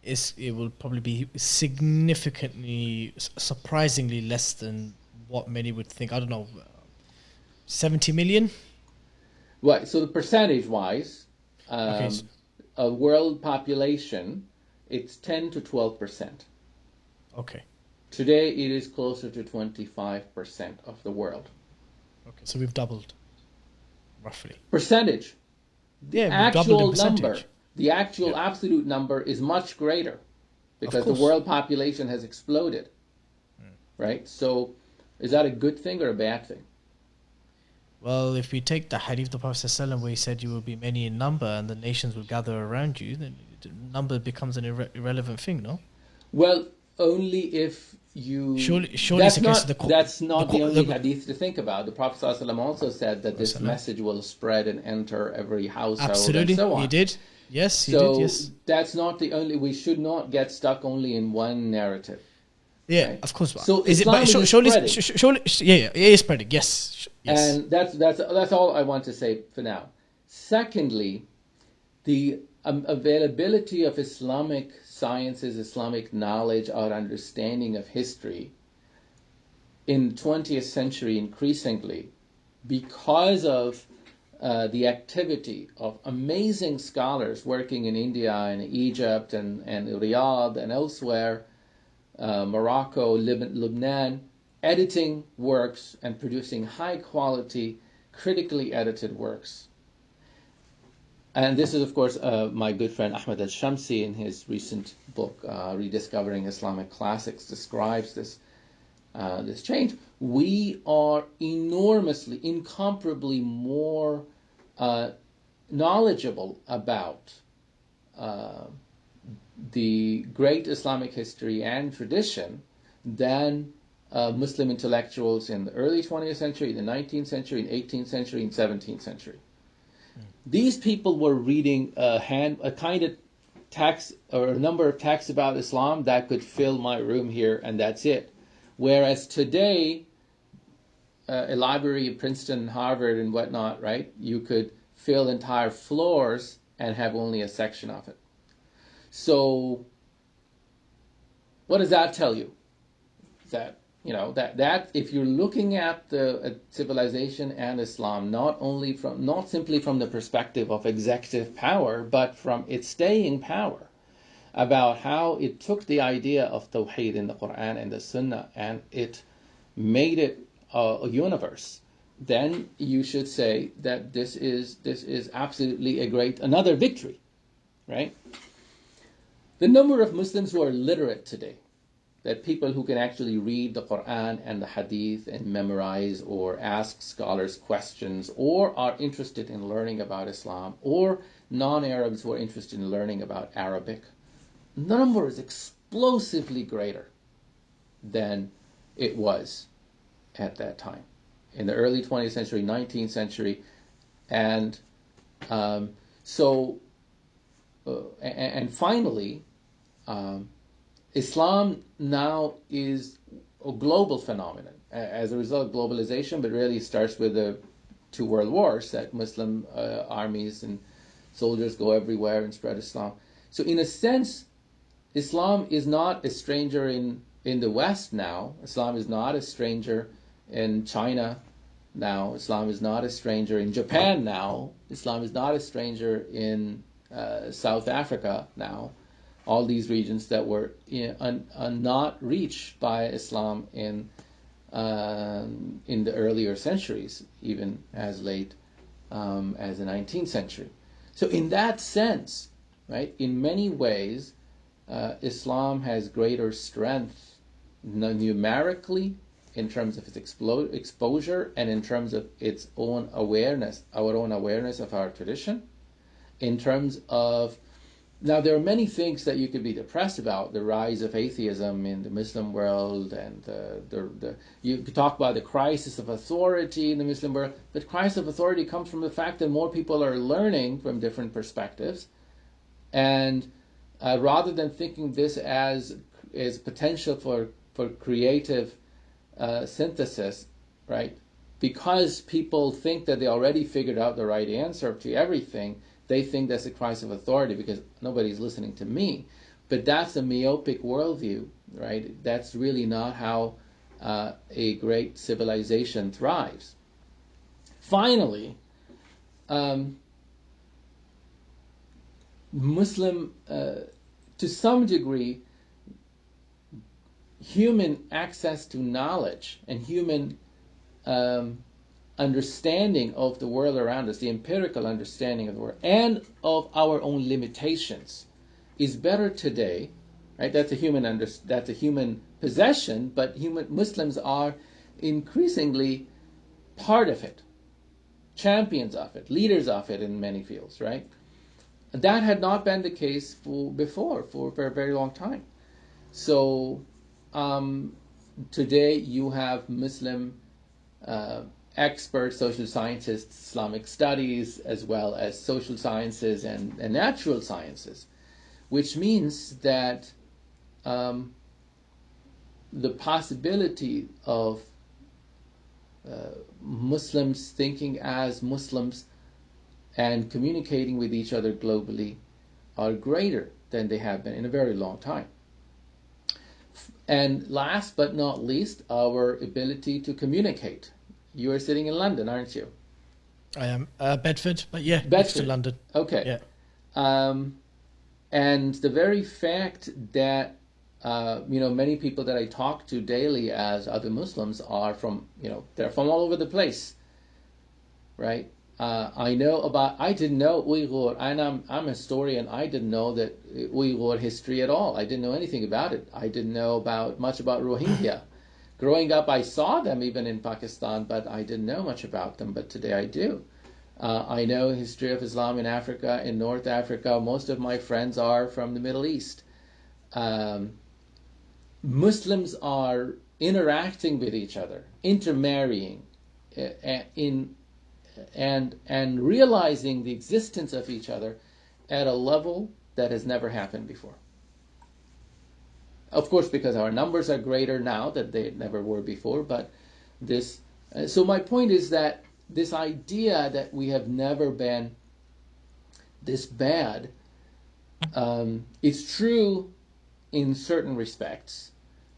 It will probably be significantly, surprisingly less than what many would think. I don't know, 70 million? Right, so the percentage-wise, Okay. of world population, it's 10 to 12%. Okay. Today, it is closer to 25% of the world. Okay. So we've doubled, roughly. Percentage. Yeah, we've doubled in percentage. Number, the actual absolute number is much greater because the course. world population has exploded. Right? So, is that a good thing or a bad thing? Well, if we take the hadith of the Prophet ﷺ where he said you will be many in number and the nations will gather around you, then number becomes an irrelevant thing, no? Well, only if you... Surely that's it's not, the that's not the only hadith to think about. The Prophet ﷺ also said that this ﷺ. message will spread and enter every household Absolutely, and so on. he did. Yes, he So did, yes. that's not the only... We should not get stuck only in one narrative. Yeah, Right. of course. So is it? Islam But is surely, spreading. it is spreading. Yes, yes. And that's all I want to say for now. Secondly, the availability of Islamic sciences, Islamic knowledge, our understanding of history in the 20th century increasingly, because of the activity of amazing scholars working in India and Egypt and Riyadh and elsewhere, Morocco, Lebanon, editing works and producing high quality, critically edited works. And this is, of course, my good friend Ahmed al-Shamsi in his recent book, Rediscovering Islamic Classics, describes this change. We are enormously, incomparably more knowledgeable about the great Islamic history and tradition than Muslim intellectuals in the early 20th century, the 19th century, the 18th century, and 17th century. These people were reading a kind of text or a number of texts about Islam that could fill my room here, and that's it. Whereas today, a library at Princeton, Harvard, and whatnot, right? You could fill entire floors and have only a section of it. So, what does that tell you? That that if you're looking at the civilization and Islam not simply from the perspective of executive power, but from its staying power, about how it took the idea of Tawheed in the Quran and the Sunnah and it made it a universe, then you should say that this is absolutely another victory, right? The number of Muslims who are literate today, that people who can actually read the Quran and the Hadith and memorize or ask scholars questions or are interested in learning about Islam, or non-Arabs who are interested in learning about Arabic, the number is explosively greater than it was at that time, in the early 20th century, 19th century. And finally, Islam now is a global phenomenon as a result of globalization, but really starts with the two world wars, that Muslim armies and soldiers go everywhere and spread Islam. So in a sense, Islam is not a stranger in the West now. Islam is not a stranger in China now. Islam is not a stranger in Japan now. Islam is not a stranger in South Africa now. All these regions that were not reached by Islam in the earlier centuries, even as late as the 19th century. So in that sense, right, in many ways, Islam has greater strength numerically in terms of its exposure and in terms of its own awareness, our own awareness of our tradition, in terms of Now, there are many things that you could be depressed about: the rise of atheism in the Muslim world, and you could talk about the crisis of authority in the Muslim world. But crisis of authority comes from the fact that more people are learning from different perspectives, and rather than thinking this as potential for creative synthesis, right? Because people think that they already figured out the right answer to everything, they think that's a crisis of authority because nobody's listening to me. But that's a myopic worldview, right? That's really not how a great civilization thrives. Finally, Muslim, to some degree, human access to knowledge and human understanding of the world around us, the empirical understanding of the world, and of our own limitations, is better today, right? That's a human possession, but Muslims are increasingly part of it, champions of it, leaders of it in many fields, right? That had not been the case for a very long time. So today you have Muslim experts, social scientists, Islamic studies, as well as social sciences and natural sciences, which means that the possibility of Muslims thinking as Muslims and communicating with each other globally are greater than they have been in a very long time. And last but not least, our ability to communicate. You are sitting in London, aren't you? I am. Bedford, but yeah, Bedford. next to London. Okay. Yeah. And the very fact that many people that I talk to daily as other Muslims are from, they're from all over the place, right? I didn't know Uyghur, and I'm a historian. I didn't know that Uyghur history at all. I didn't know anything about it. I didn't know much about Rohingya. Growing up, I saw them even in Pakistan, but I didn't know much about them. But today I do. I know history of Islam in Africa, in North Africa. Most of my friends are from the Middle East. Muslims are interacting with each other, intermarrying, and realizing the existence of each other at a level that has never happened before. Of course, because our numbers are greater now than they never were before, but this... So my point is that this idea that we have never been this bad is true in certain respects.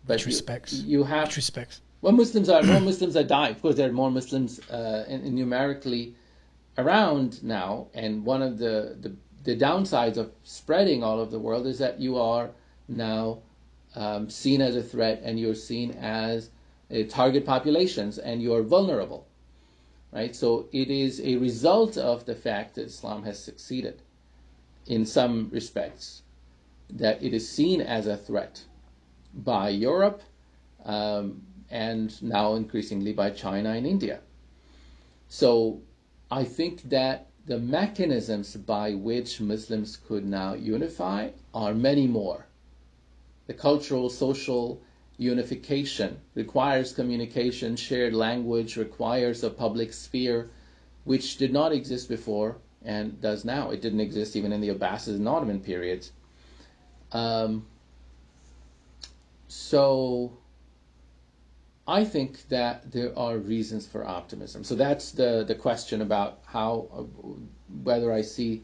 But Which respects? You have... Which respects? Well, more Muslims are dying. Of course, there are more Muslims numerically around now, and one of the downsides of spreading all over the world is that you are now seen as a threat, and you're seen as target populations, and you're vulnerable, right? So it is a result of the fact that Islam has succeeded in some respects, that it is seen as a threat by Europe, and now increasingly by China and India. So I think that the mechanisms by which Muslims could now unify are many more. The cultural, social unification requires communication, shared language, requires a public sphere, which did not exist before and does now. It didn't exist even in the Abbasid and Ottoman periods. So I think that there are reasons for optimism. So that's the question about whether I see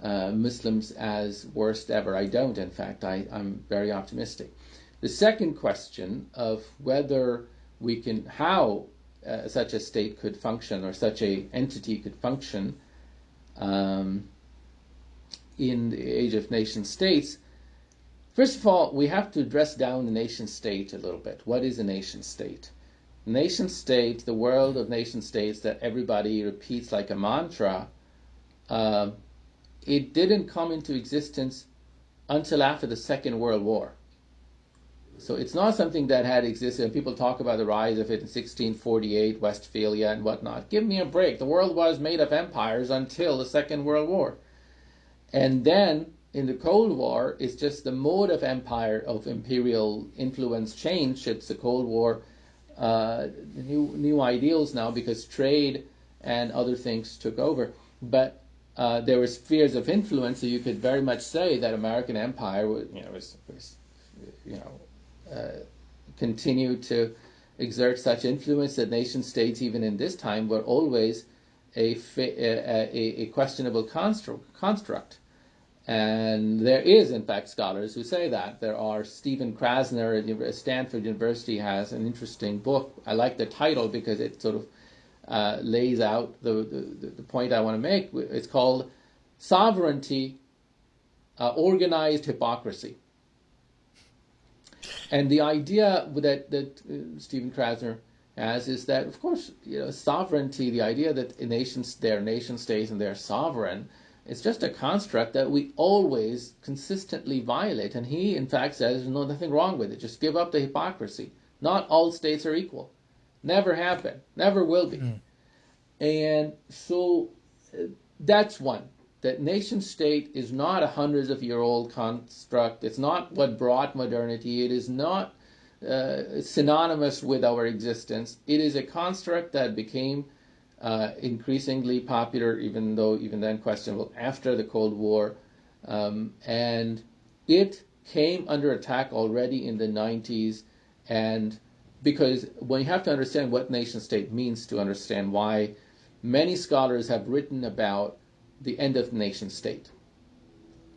Muslims as worst ever. I don't, in fact. I'm very optimistic. The second question of whether how such a state could function, or such a entity could function in the age of nation states. First of all, we have to dress down the nation state a little bit. What is a nation state? Nation state, the world of nation states that everybody repeats like a mantra, it didn't come into existence until after the Second World War. So it's not something that had existed, and people talk about the rise of it in 1648, Westphalia and whatnot. Give me a break. The world was made of empires until the Second World War. And then in the Cold War, it's just the mode of empire, of imperial influence changed. It's the Cold War, new ideals now because trade and other things took over. But there were spheres of influence, so you could very much say that American empire was continued to exert such influence that nation states, even in this time, were always a questionable construct. And there is, in fact, scholars who say that. There are Stephen Krasner at Stanford University has an interesting book. I like the title because it sort of lays out the point I want to make. It's called Sovereignty, Organized Hypocrisy. And the idea that Stephen Krasner has is that, of course, sovereignty, the idea that they're nation states and they're sovereign, it's just a construct that we always consistently violate. And he, in fact, says there's nothing wrong with it. Just give up the hypocrisy. Not all states are equal. Never have been. Never will be. And so that's one. That nation state is not a hundreds of year old construct. It's not what brought modernity. It is not synonymous with our existence. It is a construct that became increasingly popular, even then questionable, after the Cold War. And it came under attack already in the 90s. And because when you have to understand what nation state means to understand why many scholars have written about the end of the nation state.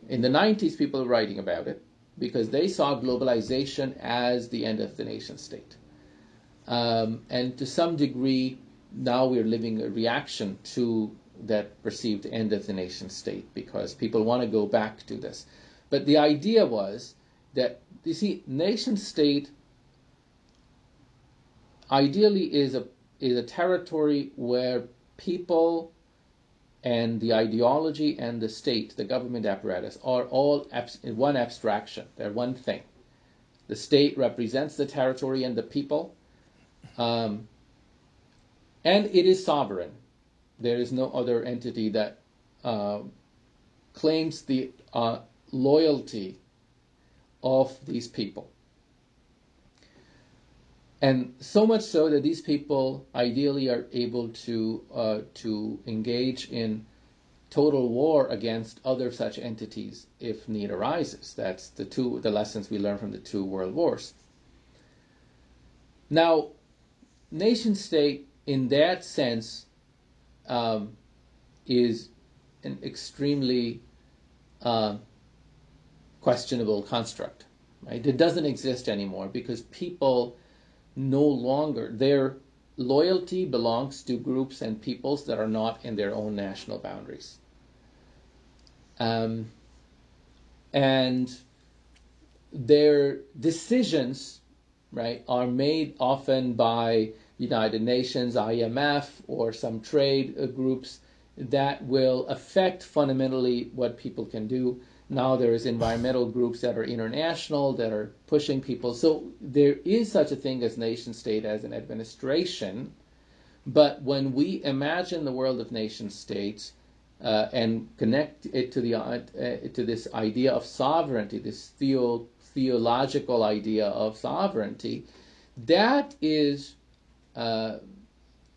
In the 90s, people were writing about it because they saw globalization as the end of the nation state. And to some degree, now we're living a reaction to that perceived end of the nation state because people want to go back to this. But the idea was that, you see, nation state ideally is a territory where people and the ideology and the state, the government apparatus, are all one abstraction. They're one thing. The state represents the territory and the people, and it is sovereign. There is no other entity that claims the loyalty of these people. And so much so that these people ideally are able to engage in total war against other such entities if need arises. That's the lessons we learn from the two world wars. Now, nation state in that sense is an extremely questionable construct. Right? It doesn't exist anymore because people no longer, their loyalty belongs to groups and peoples that are not in their own national boundaries. And their decisions, right, are made often by United Nations, IMF, or some trade groups that will affect fundamentally what people can do. Now there is environmental groups that are international, that are pushing people. So there is such a thing as nation state as an administration. But when we imagine the world of nation states and connect it to this idea of sovereignty, this theological idea of sovereignty, that is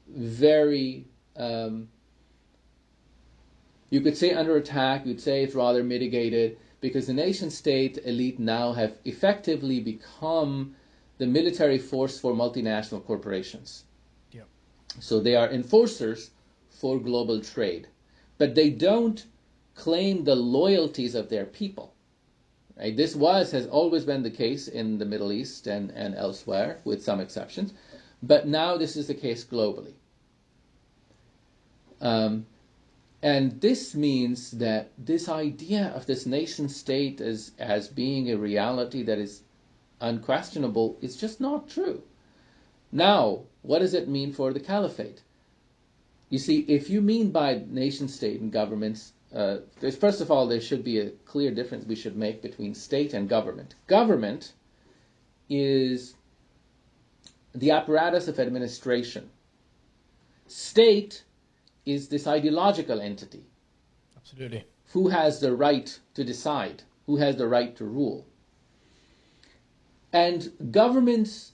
very you could say under attack, you'd say it's rather mitigated, because the nation state elite now have effectively become the military force for multinational corporations. Yep. So they are enforcers for global trade, but they don't claim the loyalties of their people. Right? This has always been the case in the Middle East and elsewhere, with some exceptions, but now this is the case globally. And this means that this idea of this nation state as being a reality that is unquestionable is just not true. Now, what does it mean for the caliphate? You see, if you mean by nation state and governments, first of all, there should be a clear difference we should make between state and government. Government is the apparatus of administration. State is this ideological entity. Absolutely. who has the right to decide, who has the right to rule. And governments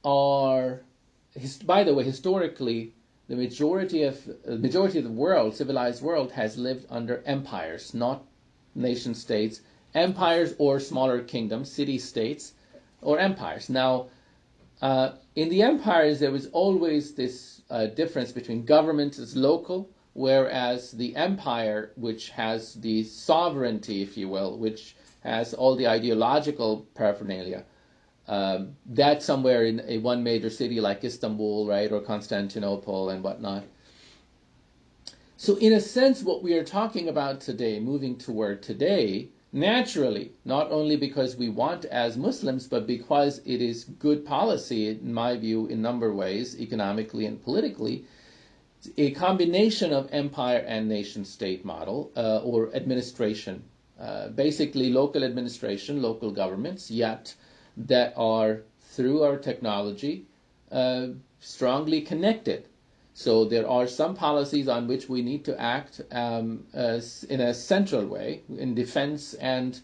are, by the way, historically, the majority of the world, civilized world, has lived under empires, not nation states, empires or smaller kingdoms, city-states, or empires. Now, in the empires, there was always this difference between government as local, whereas the empire, which has the sovereignty, if you will, which has all the ideological paraphernalia, that's somewhere in one major city like Istanbul, right, or Constantinople and whatnot. So in a sense, what we are talking about today, moving toward today, naturally, not only because we want as Muslims, but because it is good policy, in my view, in a number of ways, economically and politically, a combination of empire and nation-state model or administration, basically local administration, local governments, yet that are, through our technology, strongly connected. So there are some policies on which we need to act in a central way, in defense and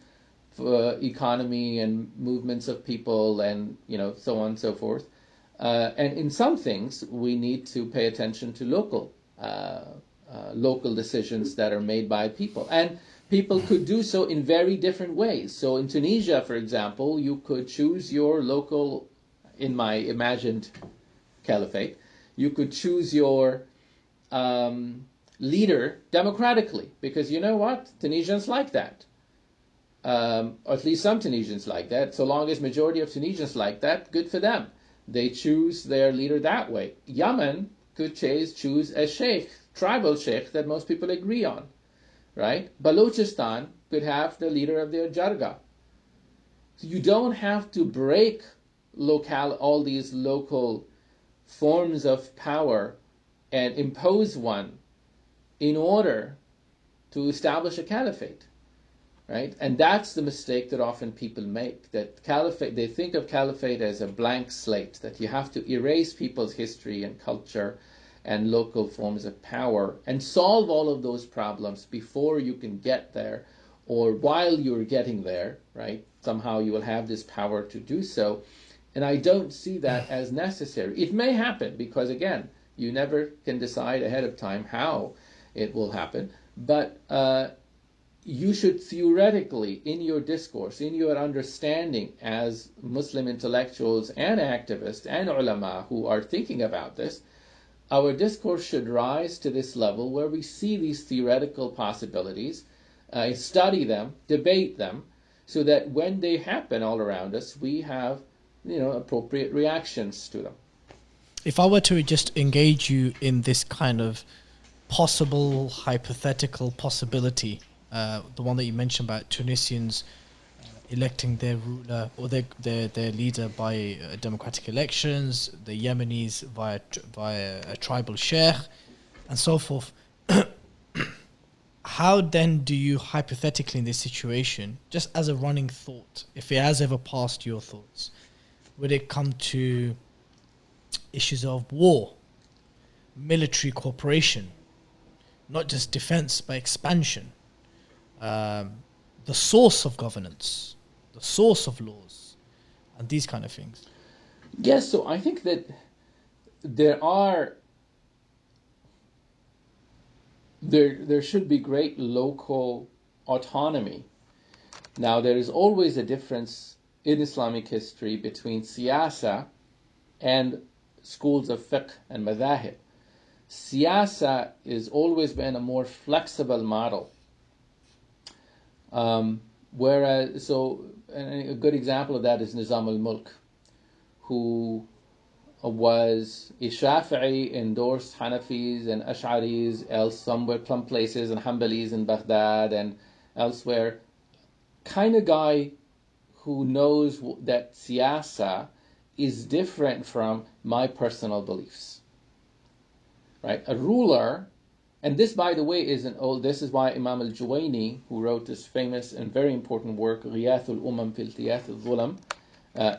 economy and movements of people and so on and so forth. And in some things, we need to pay attention to local decisions that are made by people. And people could do so in very different ways. So in Tunisia, for example, you could choose your local, in my imagined caliphate, you could choose your leader democratically, because you know what? Tunisians like that. Or at least some Tunisians like that. So long as majority of Tunisians like that, good for them. They choose their leader that way. Yemen could choose a sheikh, tribal sheikh that most people agree on, right? Balochistan could have the leader of their jargah. So you don't have to break all these local forms of power and impose one in order to establish a caliphate, right? And that's the mistake that often people make, that caliphate, they think of caliphate as a blank slate, that you have to erase people's history and culture and local forms of power and solve all of those problems before you can get there, or while you're getting there, right? Somehow you will have this power to do so. And I don't see that as necessary. It may happen because, again, you never can decide ahead of time how it will happen. But you should theoretically, in your discourse, in your understanding as Muslim intellectuals and activists and ulama who are thinking about this, our discourse should rise to this level where we see these theoretical possibilities, study them, debate them, so that when they happen all around us, we have appropriate reactions to them. If I were to just engage you in this kind of possible, hypothetical possibility, the one that you mentioned about Tunisians electing their ruler or their leader by democratic elections, the Yemenis via a tribal sheikh, and so forth. How then do you hypothetically in this situation, just as a running thought, if it has ever passed your thoughts, would it come to issues of war, military cooperation, not just defense but expansion, the source of governance, the source of laws, and these kind of things? Yes, so I think that there should be great local autonomy. Now, there is always a difference in Islamic history between siyasa and schools of fiqh and madhahib. Siyasa has always been a more flexible model. Whereas, a good example of that is Nizam al-Mulk, who was a Shafi'i, endorsed Hanafis and Ash'aris, somewhere, some places, and Hanbalis in Baghdad and elsewhere. Kind of guy who knows that siyasa is different from my personal beliefs, right? A ruler, and this, by the way, this is why Imam al-Juwayni, who wrote this famous and very important work, Ghiyathul Ummah fi Iltiyath al-Zulam,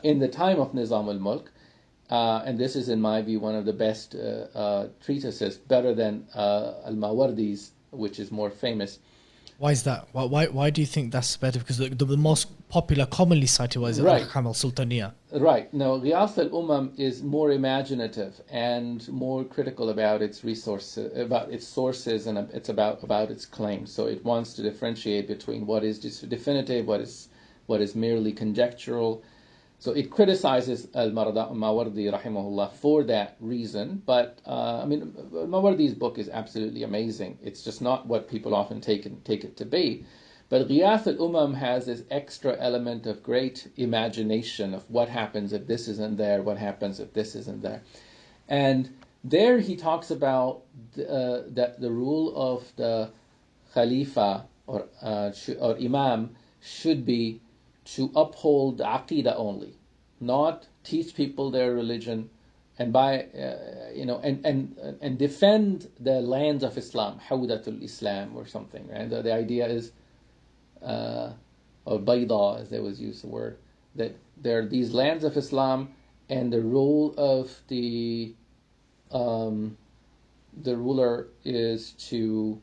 in the time of Nizam al-Mulk, and this is, in my view, one of the best treatises, better than al-Mawardi's, which is more famous. Why is that? Why do you think that's better? Because the most popular, commonly cited was Right. Al-Ahkam al-Sultaniyya. Right. No, Ghiyas al-Ummam is more imaginative and more critical about its resources, about its sources, and it's about its claims. So it wants to differentiate between what is definitive, what is merely conjectural. So it criticizes al-Mawardi rahimahullah for that reason. But I mean, Mawardi's book is absolutely amazing. It's just not what people often take it to be. But Ghiyas al-Ummam has this extra element of great imagination of what happens if this isn't there, what happens if this isn't there. And there he talks about that the rule of the Khalifa or Imam should be to uphold Aqidah only, not teach people their religion, and and defend the lands of Islam, Hawdatul Islam or something. Right? The idea is, or Bayda, as they always use the word, that there are these lands of Islam, and the role of the ruler is to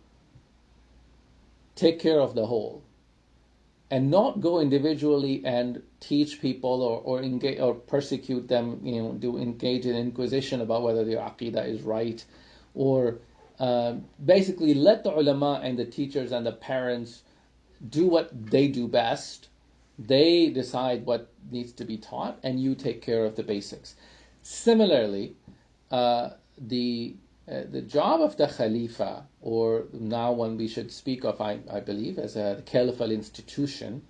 take care of the whole, and not go individually and teach people or engage or persecute them, engage in inquisition about whether their aqidah is right, or basically let the ulama and the teachers and the parents do what they do best. They decide what needs to be taught, and you take care of the basics. Similarly, the job of the Khalifa, or now one we should speak of, I believe, as a caliphal institution,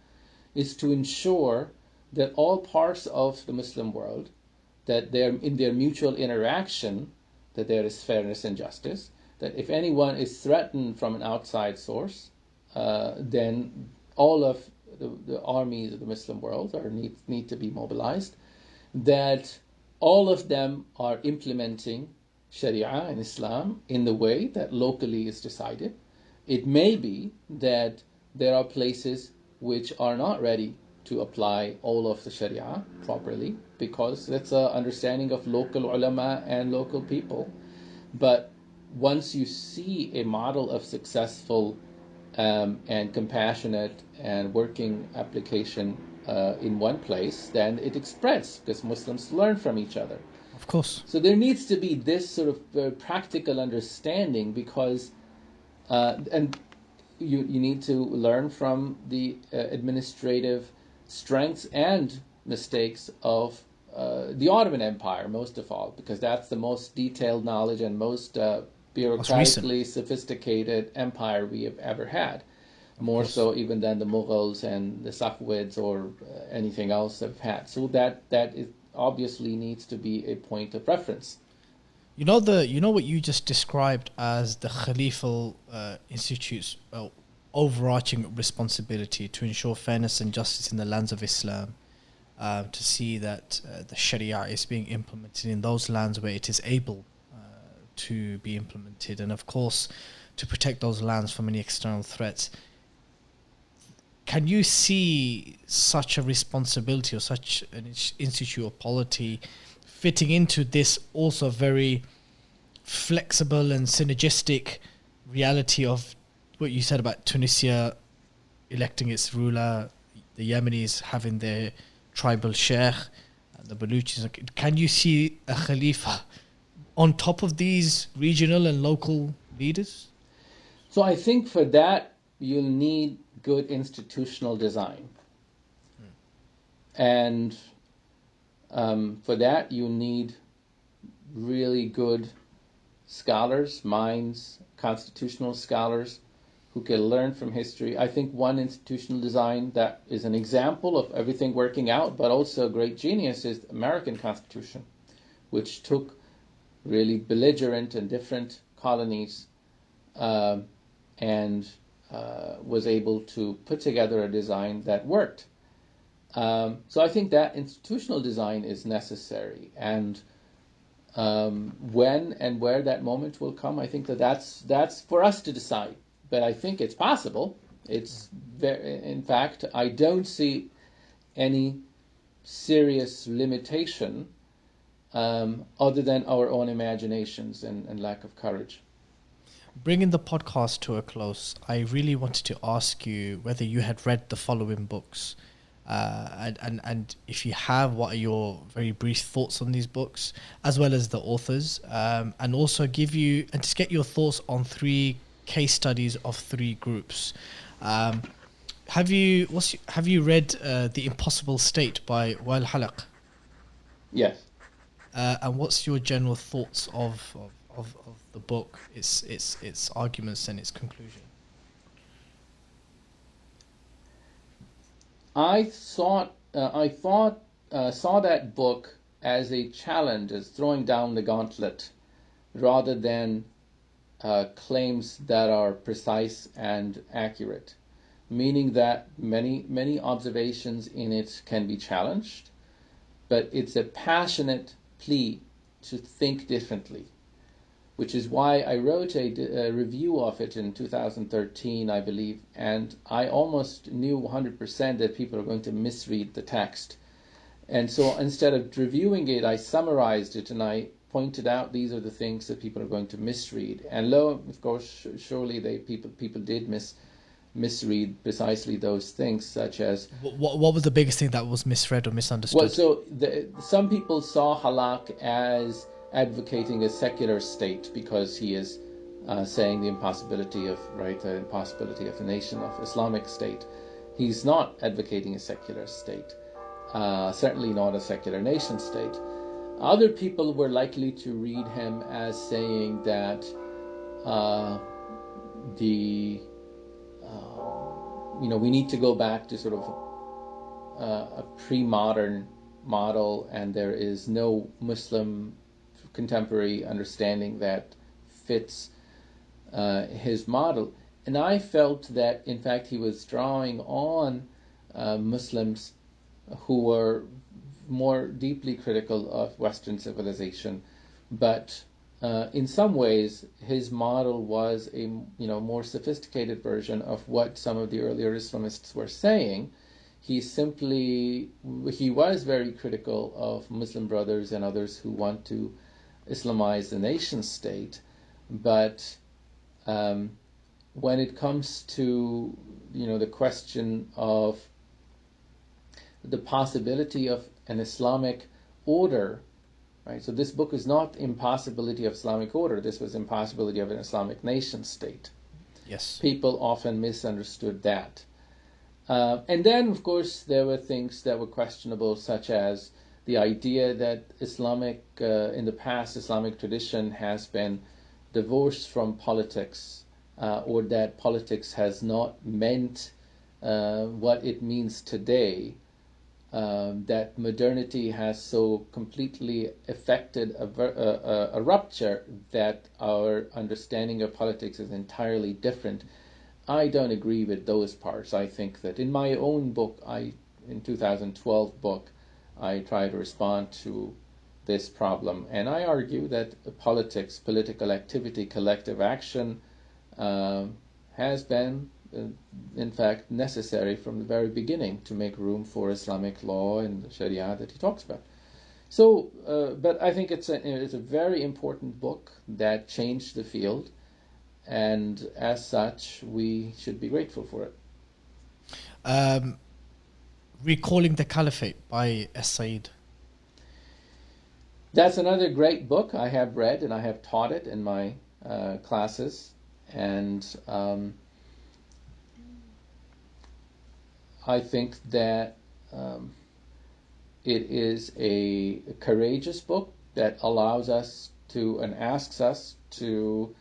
is to ensure that all parts of the Muslim world, that they're in their mutual interaction, that there is fairness and justice, that if anyone is threatened from an outside source, then all of the armies of the Muslim world need to be mobilized, that all of them are implementing Sharia and Islam in the way that locally is decided. It may be that there are places which are not ready to apply all of the Sharia properly, because that's an understanding of local ulama and local people. But once you see a model of successful and compassionate and working application in one place, then it spreads, because Muslims learn from each other. Of course. So there needs to be this sort of practical understanding, because and you need to learn from the administrative strengths and mistakes of the Ottoman Empire, most of all, because that's the most detailed knowledge and most bureaucratically sophisticated empire we have ever had. More so even than the Mughals and the Safavids or anything else have had. So that is obviously needs to be a point of reference. You know what you just described as the Khalifal Institute's overarching responsibility to ensure fairness and justice in the lands of Islam, to see that the Sharia is being implemented in those lands where it is able to be implemented, and of course to protect those lands from any external threats. Can you see such a responsibility or such an institute of polity fitting into this also very flexible and synergistic reality of what you said about Tunisia electing its ruler, the Yemenis having their tribal sheikh, the Baluchis? Can you see a Khalifa on top of these regional and local leaders? So I think for that you'll need good institutional design. And for that you need really good scholars, minds, constitutional scholars who can learn from history. I think one institutional design that is an example of everything working out, but also a great genius, is the American Constitution, which took really belligerent and different colonies and was able to put together a design that worked. So I think that institutional design is necessary, and when and where that moment will come, I think that's for us to decide. But I think it's possible. It's in fact, I don't see any serious limitation other than our own imaginations and lack of courage. bringing the podcast to a close, I really wanted to ask you whether you had read the following books. And if you have, what are your very brief thoughts on these books, as well as the authors, and also just get your thoughts on 3 case studies of 3 groups. Have you read The Impossible State by Wael Halaq? Yes. And what's your general thoughts of the book, its arguments and its conclusion? I saw that book as a challenge, as throwing down the gauntlet, rather than claims that are precise and accurate. Meaning that many observations in it can be challenged, but it's a passionate plea to think differently, which is why I wrote a review of it in 2013, I believe, and I almost knew 100% that people are going to misread the text. And so instead of reviewing it, I summarized it and I pointed out these are the things that people are going to misread. And of course, surely people did misread precisely those things, such as... What was the biggest thing that was misread or misunderstood? Well, so some people saw Halak as advocating a secular state because he is saying the impossibility of a nation of Islamic state. He's not advocating a secular state, certainly not a secular nation state. Other people were likely to read him as saying that we need to go back to sort of a pre-modern model, and there is no Muslim contemporary understanding that fits his model. And I felt that, in fact, he was drawing on Muslims who were more deeply critical of Western civilization, but in some ways his model was a more sophisticated version of what some of the earlier Islamists were saying. He was very critical of Muslim brothers and others who want to Islamize the nation state, but when it comes to the question of the possibility of an Islamic order, right? So this book is not Impossibility of Islamic Order. This was Impossibility of an Islamic nation state. Yes. People often misunderstood that. And then, of course, there were things that were questionable, such as the idea that in the past, Islamic tradition has been divorced from politics, or that politics has not meant what it means today. That modernity has so completely affected a rupture that our understanding of politics is entirely different. I don't agree with those parts. I think that in my own book, in 2012 book, I try to respond to this problem, and I argue that politics, political activity, collective action has been in fact necessary from the very beginning to make room for Islamic law and the Sharia that he talks about. So, but I think it's a very important book that changed the field, and as such, we should be grateful for it. Recalling the Caliphate by S. Said. That's another great book I have read, and I have taught it in my classes, and I think that it is a courageous book that allows us to and asks us to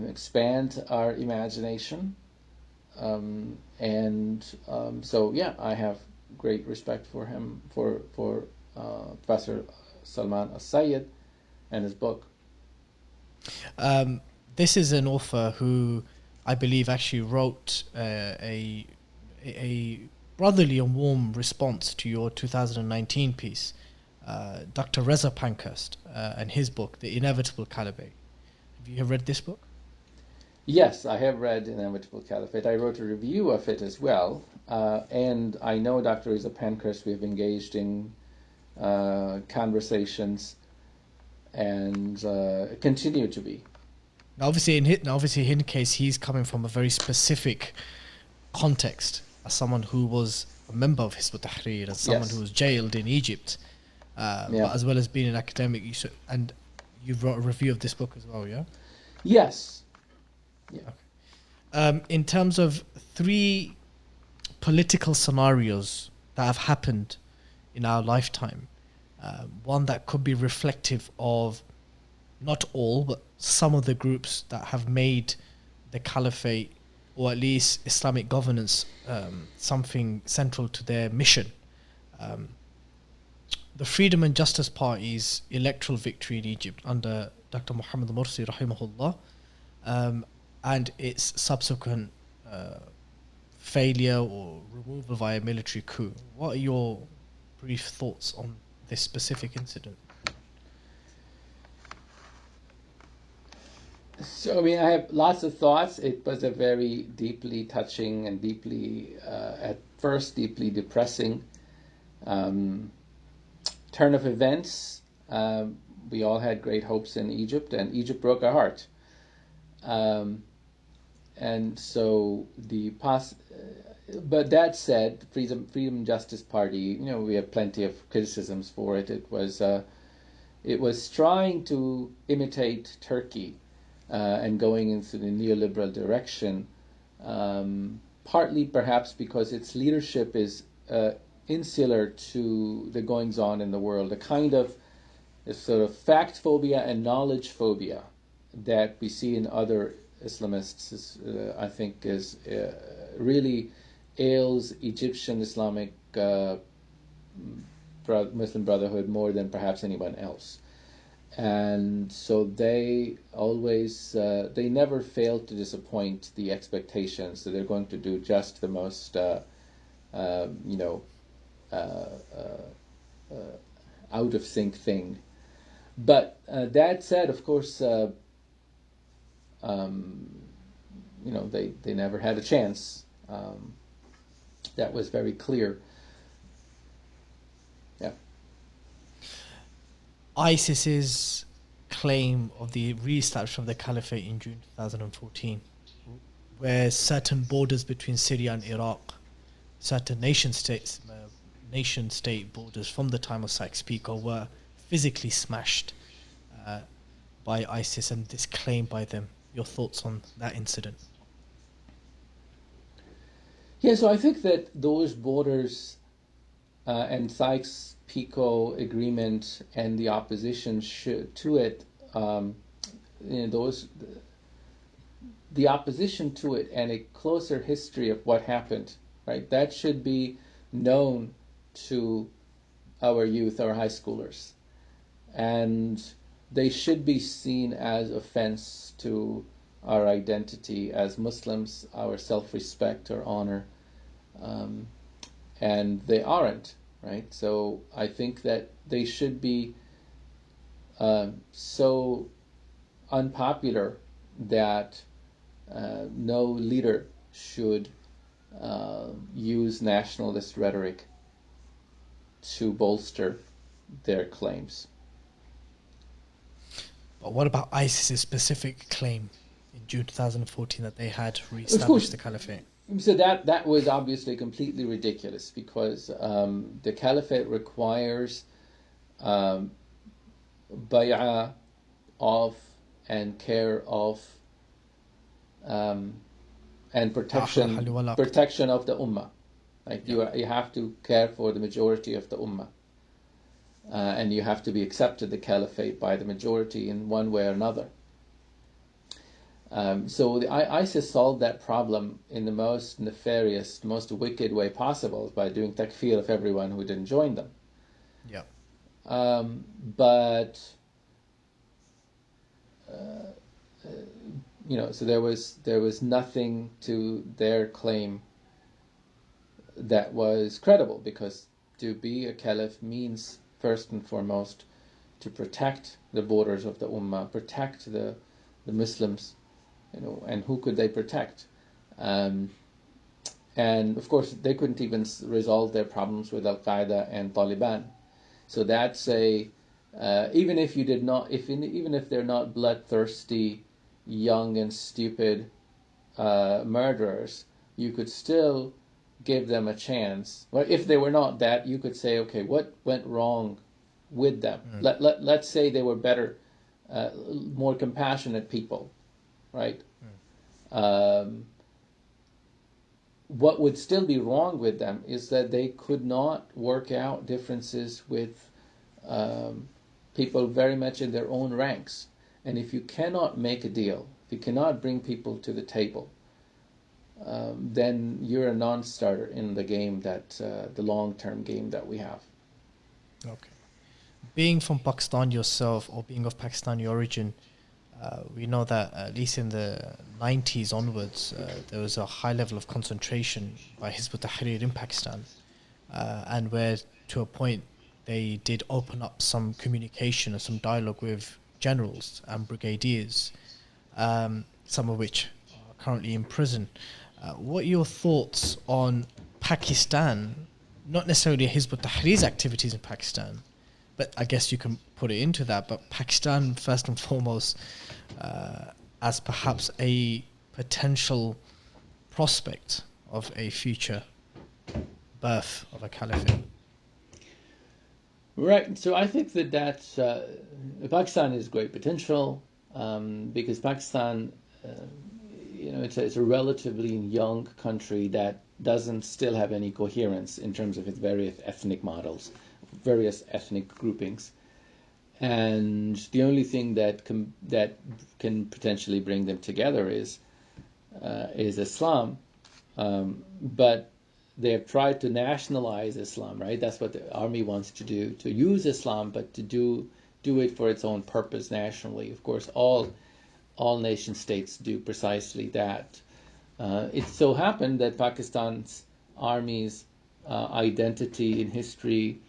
expand our imagination. So I have great respect for him, for Professor Salman As-Sayyid and his book. This is an author who I believe actually wrote a brotherly and warm response to your 2019 piece, Dr. Reza Pankhurst, and his book, The Inevitable Caliphate. Have you read this book? Yes, I have read Inevitable Caliphate. I wrote a review of it as well, and I know Dr. Reza Pankhurst. We have engaged in conversations and continue to be. Now, obviously, in his case, he's coming from a very specific context as someone who was a member of Hizb ut-Tahrir, as someone Yes. who was jailed in Egypt, but as well as being an academic. And you wrote a review of this book as well, yeah? Yes. Yeah. In terms of 3 political scenarios that have happened in our lifetime, one that could be reflective of not all, but some of the groups that have made the caliphate, or at least Islamic governance, something central to their mission. The Freedom and Justice Party's electoral victory in Egypt under Dr. Muhammad Morsi, rahimahullah, and its subsequent failure or removal via military coup. What are your brief thoughts on this specific incident? So, I mean, I have lots of thoughts. It was a very deeply touching and at first, deeply depressing turn of events. We all had great hopes in Egypt, and Egypt broke our heart. And so but that said, Freedom and Justice Party, we have plenty of criticisms for it. It was trying to imitate Turkey. And going into the neoliberal direction, partly perhaps because its leadership is insular to the goings-on in the world, a kind of sort of fact phobia and knowledge phobia that we see in other Islamists, I think, is really ails Egyptian Islamic Muslim Brotherhood more than perhaps anyone else. And so they always, they never fail to disappoint the expectations that they're going to do just the most, out of sync thing. But that said, of course, they never had a chance. That was very clear. Yeah. ISIS's claim of the re-establishment of the caliphate in June 2014, where certain borders between Syria and Iraq, certain nation-state borders from the time of Sykes-Picot were physically smashed by ISIS, and this claim by them. Your thoughts on that incident? Yeah, so I think that those borders and Sykes-Picot agreement and the opposition to it, the opposition to it and a closer history of what happened, right? That should be known to our youth, our high schoolers, and they should be seen as offense to our identity as Muslims, our self-respect, our honor, and they aren't, right? So I think that they should be so unpopular that no leader should use nationalist rhetoric to bolster their claims. But what about ISIS's specific claim in June 2014 that they had re-established the caliphate? So that was obviously completely ridiculous, because the caliphate requires bay'ah of and care of and protection of the ummah. Like you have to care for the majority of the ummah, and you have to be accepted the caliphate by the majority in one way or another. So ISIS solved that problem in the most nefarious, most wicked way possible by doing takfir of everyone who didn't join them. Yeah. But so there was nothing to their claim that was credible, because to be a caliph means first and foremost to protect the borders of the ummah, protect the Muslims, and who could they protect? And of course they couldn't even resolve their problems with Al-Qaeda and Taliban. So that's even if they're not bloodthirsty, young and stupid murderers, you could still give them a chance. Well, if they were not that, you could say, okay, what went wrong with them? Let's say they were better, more compassionate people, right? What would still be wrong with them is that they could not work out differences with people very much in their own ranks. And if you cannot make a deal, if you cannot bring people to the table, then you're a non-starter in the game that the long-term game that we have. Okay. Being from Pakistan yourself, or being of Pakistani origin, we know that at least in the 90s onwards, there was a high level of concentration by Hizb ut-Tahrir in Pakistan, and where to a point they did open up some communication and some dialogue with generals and brigadiers, some of which are currently in prison. What are your thoughts on Pakistan, not necessarily Hizb ut-Tahrir's activities in Pakistan, but I guess you can put it into that, but Pakistan first and foremost as perhaps a potential prospect of a future birth of a caliphate? Right. So I think that Pakistan is great potential because Pakistan, it's a relatively young country that doesn't still have any coherence in terms of its various ethnic models, various ethnic groupings, and the only thing that can potentially bring them together is Islam, but they have tried to nationalize Islam, right? That's what the army wants to do, to use Islam, but to do it for its own purpose nationally. Of course, all nation states do precisely that. It so happened that Pakistan's army's identity in history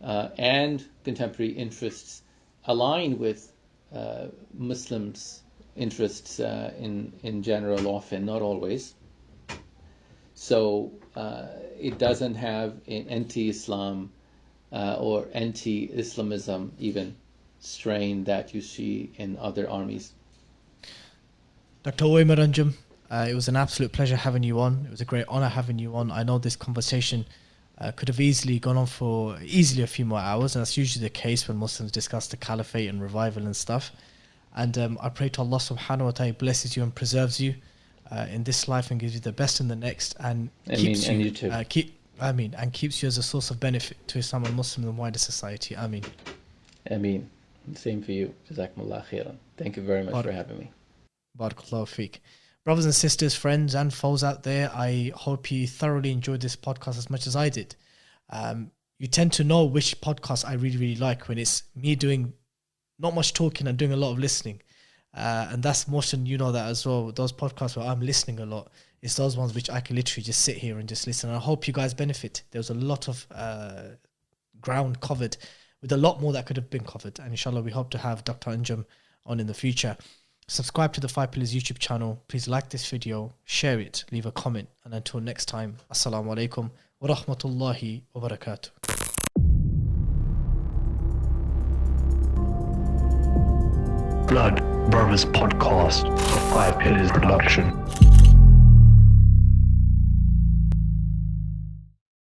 and contemporary interests align with Muslims' interests in general, often, not always. So it doesn't have an anti-Islam or anti-Islamism even strain that you see in other armies. Dr. Ovamir Anjum, it was an absolute pleasure having you on. It was a great honor having you on. I know this conversation could have easily gone on for a few more hours, and that's usually the case when Muslims discuss the caliphate and revival and stuff. And I pray to Allah subhanahu wa ta'ala blesses you and preserves you in this life and gives you the best in the next, and keeps you, and you too. And keeps you as a source of benefit to Islam and Muslims and wider society. Ameen. Ameen. Same for you. Jazakumullah khairan. Thank you very much for having me. Barakallahu feek. Brothers and sisters, friends and foes out there, I hope you thoroughly enjoyed this podcast as much as I did. You tend to know which podcast I really, really like when it's me doing not much talking and doing a lot of listening. And that's more than you know that as well. Those podcasts where I'm listening a lot, it's those ones which I can literally just sit here and just listen. And I hope you guys benefit. There's a lot of ground covered with a lot more that could have been covered. And inshallah, we hope to have Dr. Anjum on in the future. Subscribe to the 5 Pillars YouTube channel. Please like this video, share it, leave a comment. And until next time, Assalamu alaikum wa rahmatullahi wa barakatuh. Blood Brothers Podcast, 5 Pillars Production.